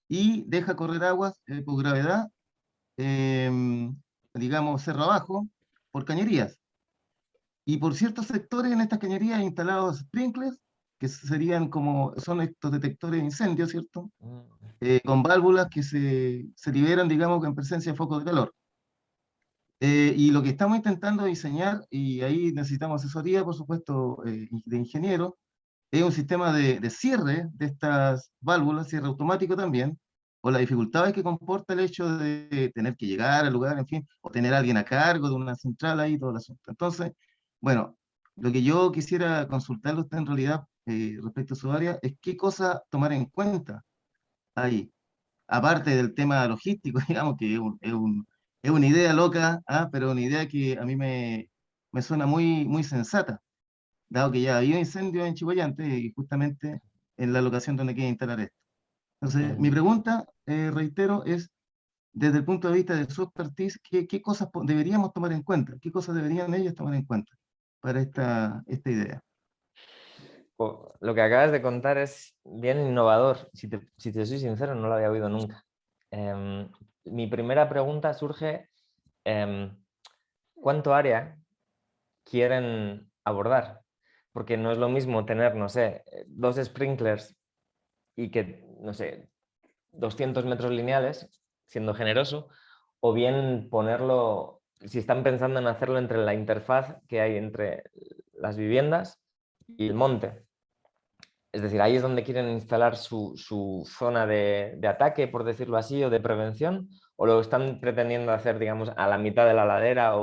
Y deja correr aguas por gravedad, em, digamos, cerro abajo, por cañerías. Y por ciertos sectores en estas cañerías instalados sprinklers, que serían como, son estos detectores de incendios, ¿cierto? Con válvulas que se liberan, digamos, en presencia de focos de calor. Y lo que estamos intentando diseñar, y ahí necesitamos asesoría, por supuesto, de ingenieros, es un sistema de cierre de estas válvulas, cierre automático también, o las dificultades que comporta el hecho de tener que llegar al lugar, en fin, o tener a alguien a cargo de una central ahí, todo el asunto. Entonces, bueno, lo que yo quisiera consultarle a usted en realidad respecto a su área es qué cosa tomar en cuenta ahí, aparte del tema logístico, digamos que es una idea loca, pero una idea que a mí me suena muy, muy sensata, dado que ya había incendio en Chihuayante y justamente en la locación donde quiere instalar esto. Entonces, mi pregunta, reitero, es desde el punto de vista de su expertise, ¿qué cosas deberíamos tomar en cuenta? ¿Qué cosas deberían ellos tomar en cuenta para esta idea? Lo que acabas de contar es bien innovador. Si te soy sincero, no lo había oído nunca. Mi primera pregunta surge, ¿cuánto área quieren abordar? Porque no es lo mismo tener, no sé, 2 sprinklers y que, no sé, 200 metros lineales, siendo generoso, o bien ponerlo, si están pensando en hacerlo entre la interfaz que hay entre las viviendas y el monte. Es decir, ahí es donde quieren instalar su zona de ataque, por decirlo así, o de prevención, o lo están pretendiendo hacer, digamos, a la mitad de la ladera,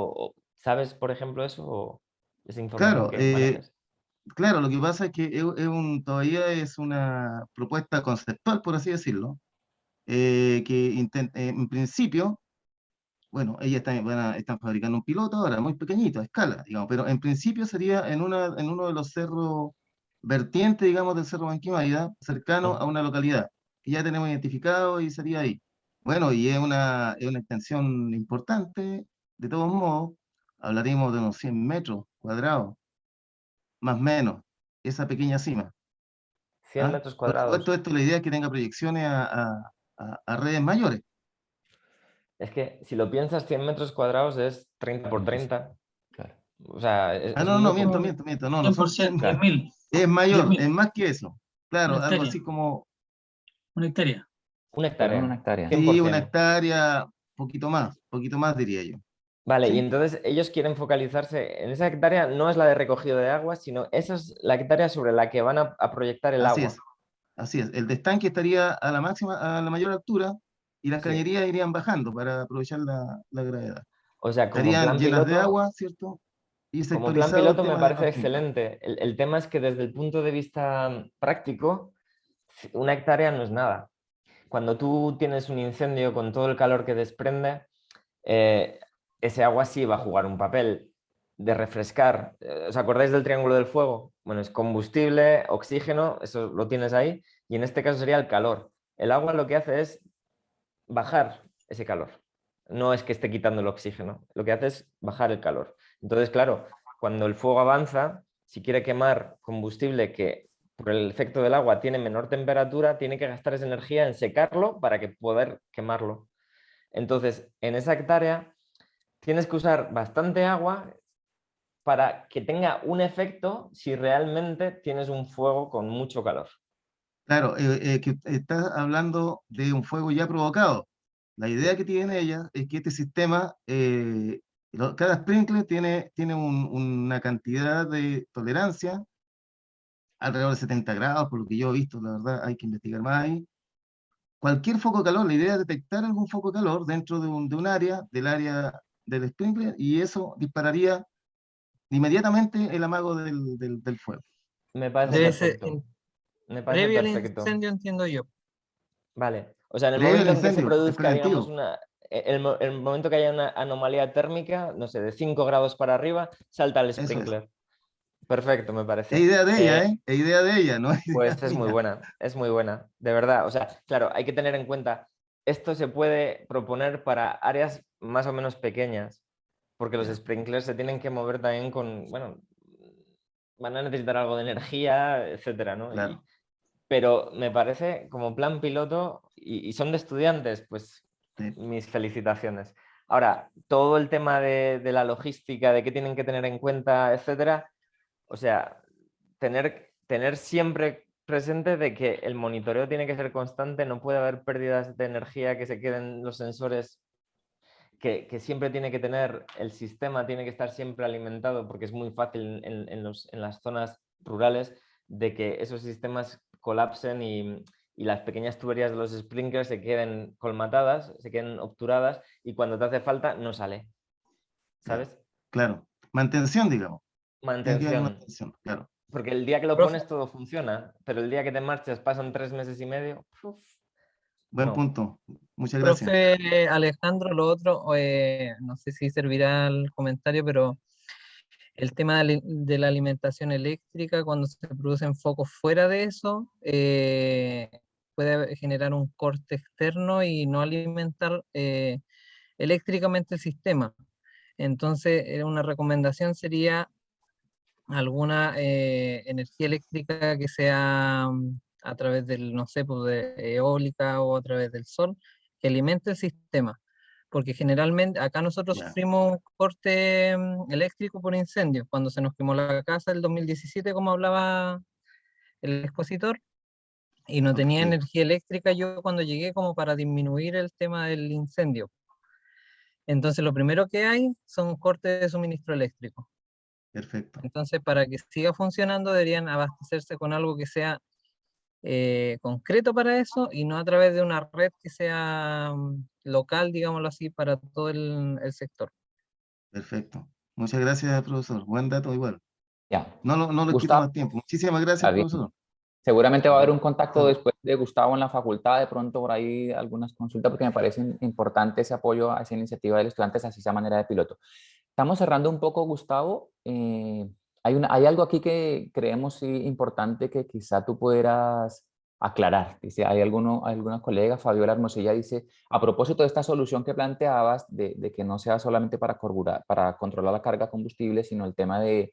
¿sabes, por ejemplo, eso? ¿O esa información Claro, que manejas? claro, lo que pasa es que todavía es una propuesta conceptual, por así decirlo, que en principio, bueno, ellas están fabricando un piloto ahora, muy pequeñito, a escala, digamos, pero en principio sería en uno de los cerros vertientes, digamos, del Cerro Banquimaya, cercano a una localidad que ya tenemos identificado y sería ahí. Bueno, y es una extensión importante, de todos modos, hablaríamos de unos 100 metros cuadrados, más o menos, esa pequeña cima. 100 ¿Ah? metros Por cuadrados. supuesto, esto la idea es que tenga proyecciones a redes mayores. Es que si lo piensas, 100 metros cuadrados es 30 por 30. Claro. O sea, es No, muy no, miento, poquito. no, no son 100%, 100, 10.000. es mayor, 10.000. es más que eso. Claro, Una algo hectárea. así como, Una hectárea. Una Solo una hectárea. hectárea. sí, una 100%. hectárea, poquito más diría yo. Vale, y Sí, entonces ellos quieren focalizarse en esa hectárea, no es la de recogido de agua, sino esa es la hectárea sobre la que van a proyectar el así agua. es, así es. El destanque estaría a la máxima, a la mayor altura y las Sí. cañerías irían bajando para aprovechar la gravedad. O sea, Estarían llenas de agua, ¿cierto? Y como plan sectorizado el piloto me tema de parece los sprinkles. excelente. El tema es que desde el punto de vista práctico, una hectárea no es nada. Cuando tú tienes un incendio con todo el calor que desprende, eh, ese agua sí va a jugar un papel de refrescar. ¿Os acordáis del triángulo del fuego? Bueno, es combustible, oxígeno, eso lo tienes ahí, y en este caso sería el calor. El agua lo que hace es bajar ese calor. No es que esté quitando el oxígeno, lo que hace es bajar el calor. Entonces, claro, cuando el fuego avanza, si quiere quemar combustible que por el efecto del agua tiene menor temperatura, tiene que gastar esa energía en secarlo para que poder quemarlo. Entonces, en esa hectárea tienes que usar bastante agua para que tenga un efecto si realmente tienes un fuego con mucho calor. Claro, que estás hablando de un fuego ya provocado. La idea que tiene ella es que este sistema, cada sprinkler tiene una cantidad de tolerancia alrededor de 70 grados, por lo que yo he visto, la verdad, hay que investigar más ahí. Cualquier foco de calor, la idea es detectar algún foco de calor dentro del área del sprinkler, y eso dispararía inmediatamente el amago del fuego. Me parece Debe ser perfecto. Me parece previo al perfecto. incendio, entiendo yo. Vale. O sea, en el Previo al momento en que se incendio, es produzca, digamos, preventivo. el momento que haya una anomalía térmica, no sé, de 5 grados para arriba, salta el Eso es. sprinkler. Perfecto, me Es parece. idea de ella, ¿eh? Es idea de ella, no es idea Pues es muy mía. buena, de verdad. O sea, claro, hay que tener en cuenta, esto se puede proponer para áreas más o menos pequeñas, porque los Ya, sprinklers se tienen que mover también con, bueno, van a necesitar algo de energía, etcétera, ¿no? claro. Pero me parece como plan piloto, y son de estudiantes, pues Sí. mis felicitaciones. Ahora, todo el tema de la logística, de qué tienen que tener en cuenta, etcétera, o sea, tener siempre presente de que el monitoreo tiene que ser constante, no puede haber pérdidas de energía que se queden los sensores, que siempre tiene que tener, el sistema tiene que estar siempre alimentado, porque es muy fácil en las zonas rurales de que esos sistemas colapsen y las pequeñas tuberías de los sprinklers se queden colmatadas, se queden obturadas y cuando te hace falta no sale, Claro, ¿sabes? claro. Mantención, digamos. Tiene que haber Mantención. mantención, claro. Porque el día que lo Profe, pones todo funciona, pero el día que te marchas pasan 3 meses y medio, Buen no. punto. Muchas gracias. profe Alejandro, lo otro, no sé si servirá el comentario, pero el tema de la alimentación eléctrica, cuando se producen focos fuera de eso, puede generar un corte externo y no alimentar eléctricamente el sistema. Entonces, una recomendación sería alguna energía eléctrica que sea a través del, no sé, pues de eólica o a través del sol, que alimente el sistema. Porque generalmente acá nosotros Ya. sufrimos un corte eléctrico por incendio, cuando se nos quemó la casa el 2017, como hablaba el expositor. y no tenía Ok. energía eléctrica yo cuando llegué como para disminuir el tema del incendio. Entonces lo primero que hay son cortes de suministro eléctrico. Perfecto. Entonces para que siga funcionando deberían abastecerse con algo que sea concreto para eso y no a través de una red que sea local, digámoslo así, para todo el sector. Perfecto. Muchas gracias, profesor. Buen dato igual. Ya. No les quito Gustavo, más tiempo. Muchísimas está gracias, bien. profesor. Seguramente va a haber un Perfecto. contacto después de Gustavo en la facultad, de pronto por ahí algunas consultas, porque me parece importante ese apoyo a esa iniciativa del estudiante, así sea manera de piloto. Estamos cerrando un poco, Gustavo. Hay algo aquí que creemos sí, importante que quizá tú pudieras aclarar. Dice, alguna colega, Fabiola Hermosilla, dice, a propósito de esta solución que planteabas, de que no sea solamente para controlar la carga de combustible, sino el tema de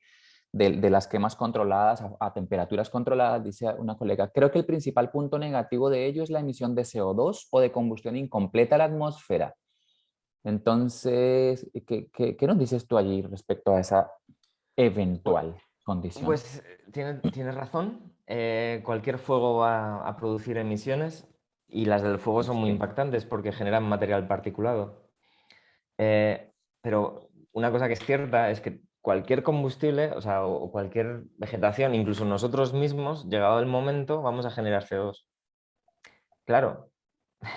las quemas controladas a temperaturas controladas, dice una colega, creo que el principal punto negativo de ello es la emisión de CO2 o de combustión incompleta a la atmósfera. Entonces, ¿qué nos dices tú allí respecto a esa eventual condición? Pues tienes razón. Cualquier fuego va a producir emisiones y las del fuego son muy Sí. impactantes porque generan material particulado. Pero una cosa que es cierta es que cualquier combustible, o sea, o cualquier vegetación, incluso nosotros mismos, llegado el momento, vamos a generar CO2. Claro,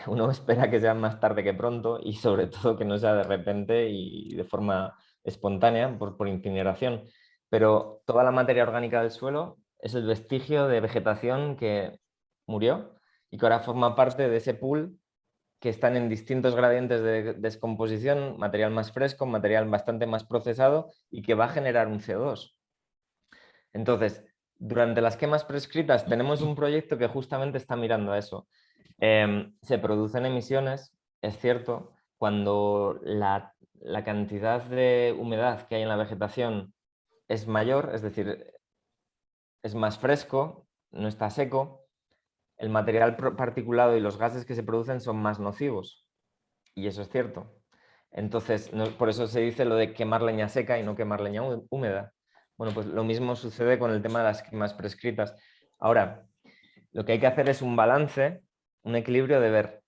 uno espera que sea más tarde que pronto y sobre todo que no sea de repente y de forma espontánea por incineración. Pero toda la materia orgánica del suelo es el vestigio de vegetación que murió y que ahora forma parte de ese pool que están en distintos gradientes de descomposición, material más fresco, material bastante más procesado y que va a generar un CO2. Entonces, durante las quemas prescritas tenemos un proyecto que justamente está mirando a eso. Se producen emisiones, es cierto, cuando la cantidad de humedad que hay en la vegetación es mayor, es decir, es más fresco, no está seco, el material particulado y los gases que se producen son más nocivos. Y eso es cierto. Entonces, por eso se dice lo de quemar leña seca y no quemar leña húmeda. Bueno, pues lo mismo sucede con el tema de las quemas prescritas. Ahora, lo que hay que hacer es un balance, un equilibrio de ver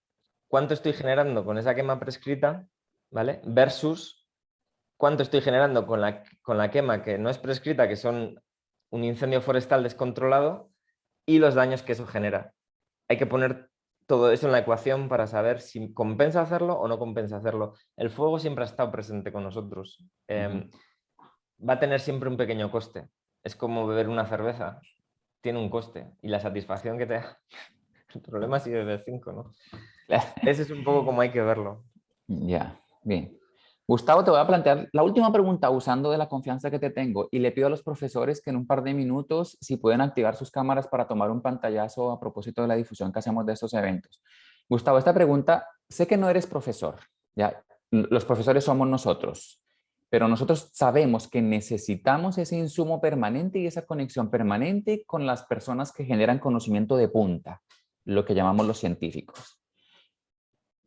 cuánto estoy generando con esa quema prescrita, ¿vale? Versus cuánto estoy generando con la quema que no es prescrita, que son un incendio forestal descontrolado, y los daños que eso genera. Hay que poner todo eso en la ecuación para saber si compensa hacerlo o no compensa hacerlo. El fuego siempre ha estado presente con nosotros. Va a tener siempre un pequeño coste. Es como beber una cerveza. Tiene un coste. Y la satisfacción que te da... El problema sigue de 5, ¿no? Ese es un poco como hay que verlo. Ya, bien. Gustavo, te voy a plantear la última pregunta usando de la confianza que te tengo y le pido a los profesores que en un par de minutos si pueden activar sus cámaras para tomar un pantallazo a propósito de la difusión que hacemos de estos eventos. Gustavo, esta pregunta, sé que no eres profesor, ya, los profesores somos nosotros, pero nosotros sabemos que necesitamos ese insumo permanente y esa conexión permanente con las personas que generan conocimiento de punta, lo que llamamos los científicos.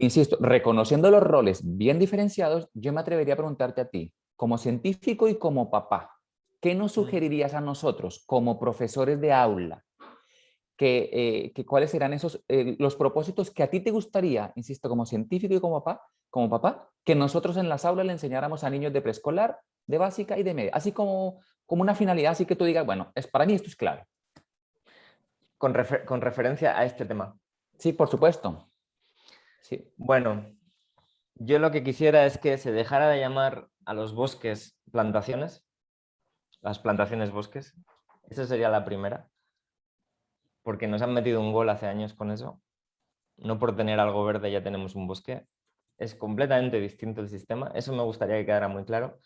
Insisto, reconociendo los roles bien diferenciados, yo me atrevería a preguntarte a ti, como científico y como papá, ¿qué nos sugerirías a nosotros como profesores de aula? ¿Cuáles serán los propósitos que a ti te gustaría, insisto, como científico y como papá, que nosotros en las aulas le enseñáramos a niños de preescolar, de básica y de media? Así como una finalidad, así que tú digas, bueno, para mí esto es clave. Con referencia a este tema. Sí, por supuesto. Sí. Bueno, yo lo que quisiera es que se dejara de llamar a los bosques plantaciones, las plantaciones bosques. Esa sería la primera. Porque nos han metido un gol hace años con eso. No por tener algo verde ya tenemos un bosque. Es completamente distinto el sistema. Eso me gustaría que quedara muy claro.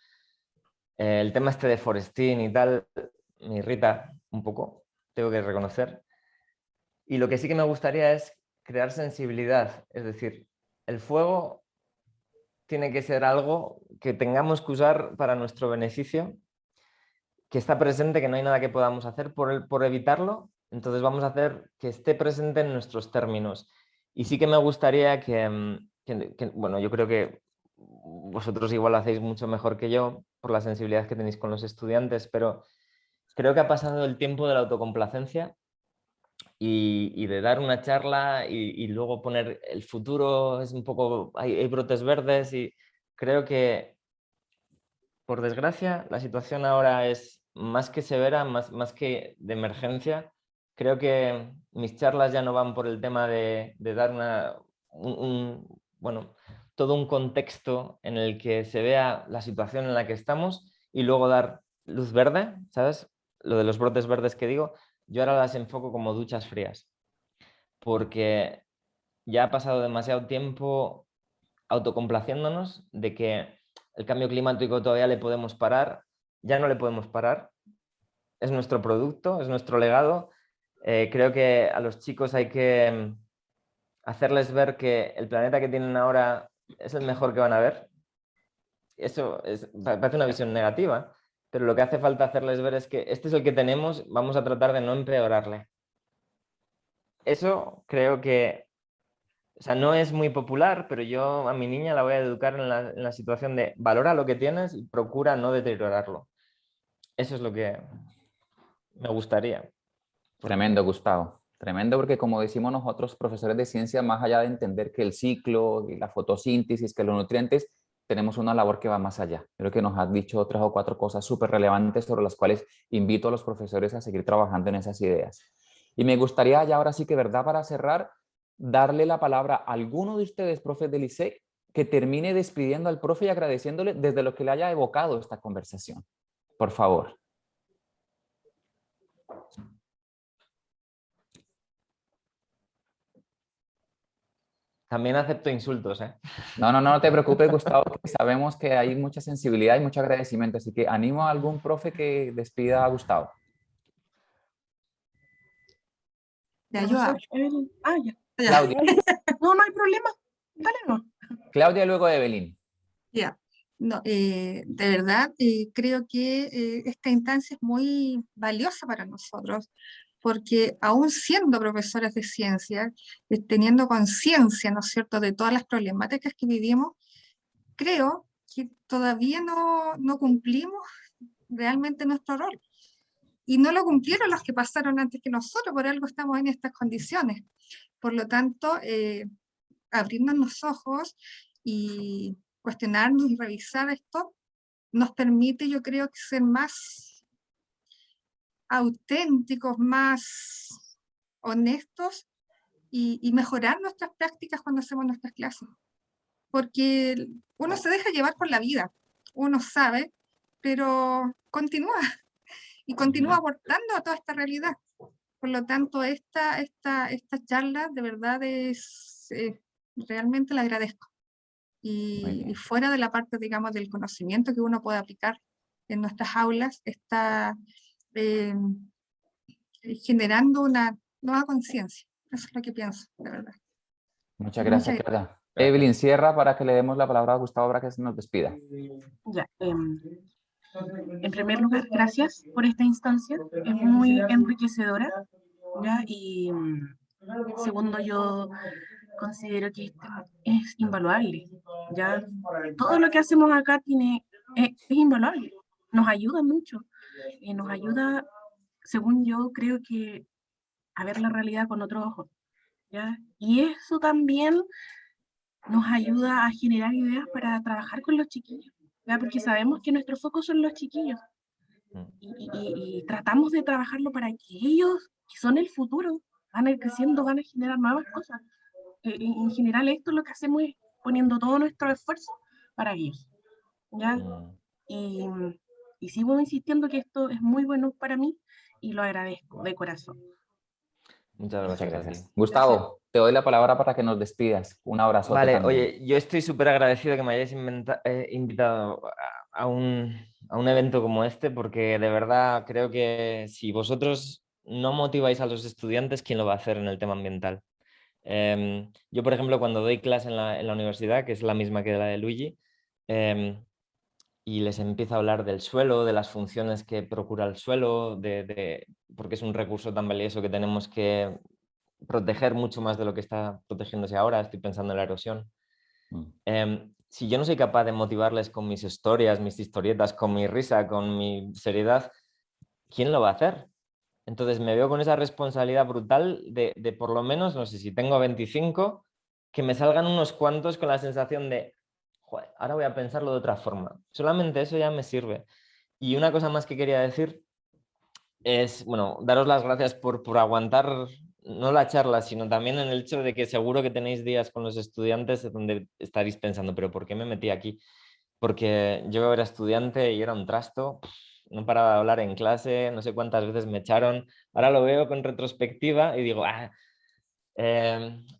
El tema este de forestín y tal me irrita un poco, tengo que reconocer. Y lo que sí que me gustaría es crear sensibilidad. Es decir, el fuego tiene que ser algo que tengamos que usar para nuestro beneficio, que está presente, que no hay nada que podamos hacer por evitarlo. Entonces vamos a hacer que esté presente en nuestros términos. Y sí que me gustaría bueno, yo creo que vosotros igual lo hacéis mucho mejor que yo por la sensibilidad que tenéis con los estudiantes, pero creo que ha pasado el tiempo de la autocomplacencia y de dar una charla y luego poner el futuro, es un poco, hay brotes verdes y creo que, por desgracia, la situación ahora es más que severa, más que de emergencia. Creo que mis charlas ya no van por el tema de dar bueno, todo un contexto en el que se vea la situación en la que estamos y luego dar luz verde, ¿sabes? Lo de los brotes verdes que digo, yo ahora las enfoco como duchas frías, porque ya ha pasado demasiado tiempo autocomplaciéndonos de que el cambio climático todavía le podemos parar, ya no le podemos parar, es nuestro producto, es nuestro legado. Creo que a los chicos hay que hacerles ver que el planeta que tienen ahora es el mejor que van a ver. Eso parece una visión negativa, pero lo que hace falta hacerles ver es que este es el que tenemos, vamos a tratar de no empeorarle. Eso creo que, o sea, no es muy popular, pero yo a mi niña la voy a educar en la situación de valora lo que tienes y procura no deteriorarlo. Eso es lo que me gustaría. Tremendo, Gustavo. Tremendo, porque como decimos nosotros, profesores de ciencia, más allá de entender que el ciclo y la fotosíntesis, que los nutrientes, tenemos una labor que va más allá. Creo que nos has dicho 3 o 4 cosas súper relevantes sobre las cuales invito a los profesores a seguir trabajando en esas ideas. Y me gustaría ya ahora sí que, ¿verdad? Para cerrar, darle la palabra a alguno de ustedes, profes del ISEC, que termine despidiendo al profe y agradeciéndole desde lo que le haya evocado esta conversación. Por favor. También acepto insultos, ¿eh? No te preocupes, Gustavo, que sabemos que hay mucha sensibilidad y mucho agradecimiento, así que animo a algún profe que despida a Gustavo. Ya, yo hablo. Evelyn. Ah, ya. Claudia, No hay problema. Dale, no. Claudia luego de Evelyn. Ya. No, de verdad, creo que esta instancia es muy valiosa para nosotros, porque aún siendo profesores de ciencia, teniendo conciencia, ¿no es cierto?, de todas las problemáticas que vivimos, creo que todavía no cumplimos realmente nuestro rol. Y no lo cumplieron los que pasaron antes que nosotros, por algo estamos en estas condiciones. Por lo tanto, abrirnos los ojos y cuestionarnos y revisar esto nos permite, yo creo, que ser más auténticos, más honestos y mejorar nuestras prácticas cuando hacemos nuestras clases. Porque uno se deja llevar por la vida, uno sabe, pero continúa y continúa aportando a toda esta realidad. Por lo tanto, esta charla de verdad es, realmente la agradezco. Y fuera de la parte, digamos, del conocimiento que uno puede aplicar en nuestras aulas, está generando una nueva conciencia. Eso es lo que pienso, de verdad. Muchas gracias, Claudia. Evelyn, cierra para que le demos la palabra a Gustavo para que se nos despida. Ya. En primer lugar, gracias por esta instancia. Es muy enriquecedora. ¿Ya? Y segundo, yo considero que esto es invaluable. ¿Ya? Todo lo que hacemos acá es invaluable. Nos ayuda mucho. Nos ayuda, según yo, creo que a ver la realidad con otros ojos. ¿Ya? Y eso también nos ayuda a generar ideas para trabajar con los chiquillos, ¿ya? Porque sabemos que nuestro foco son los chiquillos y tratamos de trabajarlo para que ellos, que son el futuro, van a ir creciendo, van a generar nuevas cosas. En general, esto es lo que hacemos es poniendo todo nuestro esfuerzo para ellos, ¿ya? Y sigo insistiendo que esto es muy bueno para mí y lo agradezco de corazón. Muchas Muchas gracias. gracias. Gustavo, te doy la palabra para que nos despidas. Un abrazo. Vale, también. oye, yo estoy súper agradecido que me hayáis invitado a un evento como este, porque de verdad creo que si vosotros no motiváis a los estudiantes, ¿quién lo va a hacer en el tema ambiental? Yo, por ejemplo, cuando doy clase en la universidad, que es la misma que la de Luigi, y les empiezo a hablar del suelo, de las funciones que procura el suelo, porque es un recurso tan valioso que tenemos que proteger mucho más de lo que está protegiéndose ahora. Estoy pensando en la erosión. Si yo no soy capaz de motivarles con mis historias, mis historietas, con mi risa, con mi seriedad, ¿quién lo va a hacer? Entonces me veo con esa responsabilidad brutal de por lo menos, no sé si tengo 25, que me salgan unos cuantos con la sensación de, joder, ahora voy a pensarlo de otra forma. Solamente eso ya me sirve. Y una cosa más que quería decir es, bueno, daros las gracias por aguantar, no la charla, sino también en el hecho de que seguro que tenéis días con los estudiantes donde estaréis pensando, pero ¿por qué me metí aquí? Porque yo era estudiante y era un trasto, no paraba de hablar en clase, no sé cuántas veces me echaron. Ahora lo veo con retrospectiva y digo,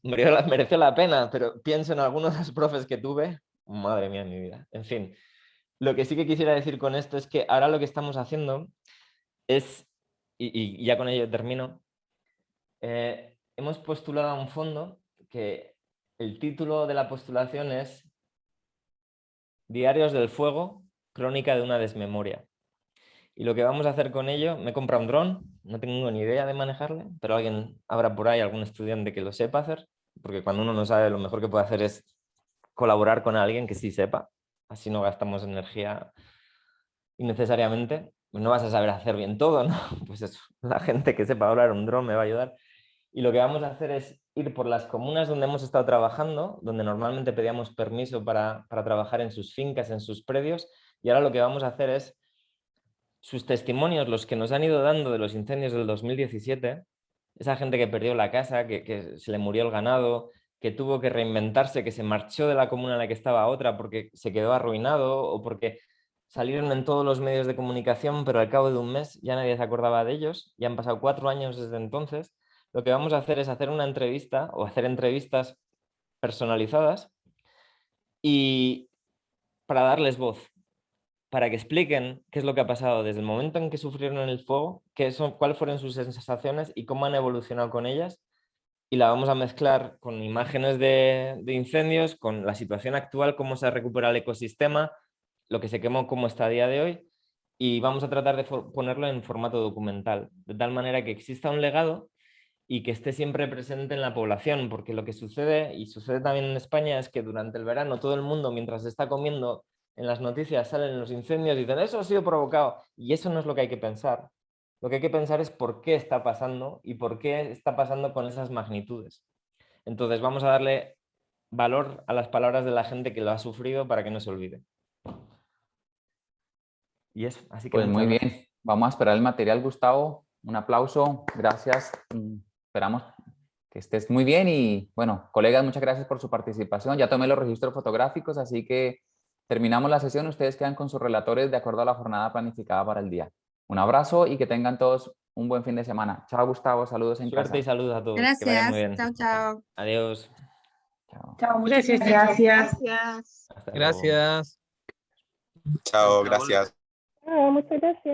mereció la pena, pero pienso en algunos de los profes que tuve, madre mía, mi vida. En fin, lo que sí que quisiera decir con esto es que ahora lo que estamos haciendo es, y ya con ello termino, hemos postulado a un fondo que el título de la postulación es Diarios del Fuego, crónica de una desmemoria. Y lo que vamos a hacer con ello, me he comprado un dron, no tengo ni idea de manejarle, pero alguien habrá por ahí, algún estudiante que lo sepa hacer, porque cuando uno no sabe, lo mejor que puede hacer es colaborar con alguien que sí sepa, así no gastamos energía innecesariamente. No vas a saber hacer bien todo, ¿no? Pues eso, la gente que sepa hablar un dron me va a ayudar. Y lo que vamos a hacer es ir por las comunas donde hemos estado trabajando, donde normalmente pedíamos permiso para trabajar en sus fincas, en sus predios, y ahora lo que vamos a hacer es sus testimonios, los que nos han ido dando de los incendios del 2017, esa gente que perdió la casa, que se le murió el ganado, que tuvo que reinventarse, que se marchó de la comuna en la que estaba a otra porque se quedó arruinado o porque salieron en todos los medios de comunicación, pero al cabo de un mes ya nadie se acordaba de ellos, ya han pasado 4 años desde entonces. Lo que vamos a hacer es hacer una entrevista o hacer entrevistas personalizadas y para darles voz, para que expliquen qué es lo que ha pasado desde el momento en que sufrieron el fuego, cuáles fueron sus sensaciones y cómo han evolucionado con ellas. Y la vamos a mezclar con imágenes de incendios, con la situación actual, cómo se ha recuperado el ecosistema, lo que se quemó, cómo está a día de hoy. Y vamos a tratar de ponerlo en formato documental, de tal manera que exista un legado y que esté siempre presente en la población, porque lo que sucede, y sucede también en España, es que durante el verano todo el mundo, mientras está comiendo, en las noticias salen los incendios y dicen, eso ha sido provocado, y eso no es lo que hay que pensar. Lo que hay que pensar es por qué está pasando y por qué está pasando con esas magnitudes. Entonces vamos a darle valor a las palabras de la gente que lo ha sufrido para que no se olvide. Y eso, así que Pues muy muchas bien, gracias. vamos a esperar el material, Gustavo. Un aplauso, gracias. Esperamos que estés muy bien y bueno, colegas, muchas gracias por su participación. Ya tomé los registros fotográficos, así que terminamos la sesión. Ustedes quedan con sus relatores de acuerdo a la jornada planificada para el día. Un abrazo y que tengan todos un buen fin de semana. Chao, Gustavo, saludos en Suerte casa. y saludos a todos. Que vayan muy Gracias. bien. Chao, chao. Adiós. Chao. Chao, muchas Gracias. gracias. Gracias. Hasta luego. Gracias. Chao, gracias. Muchas gracias.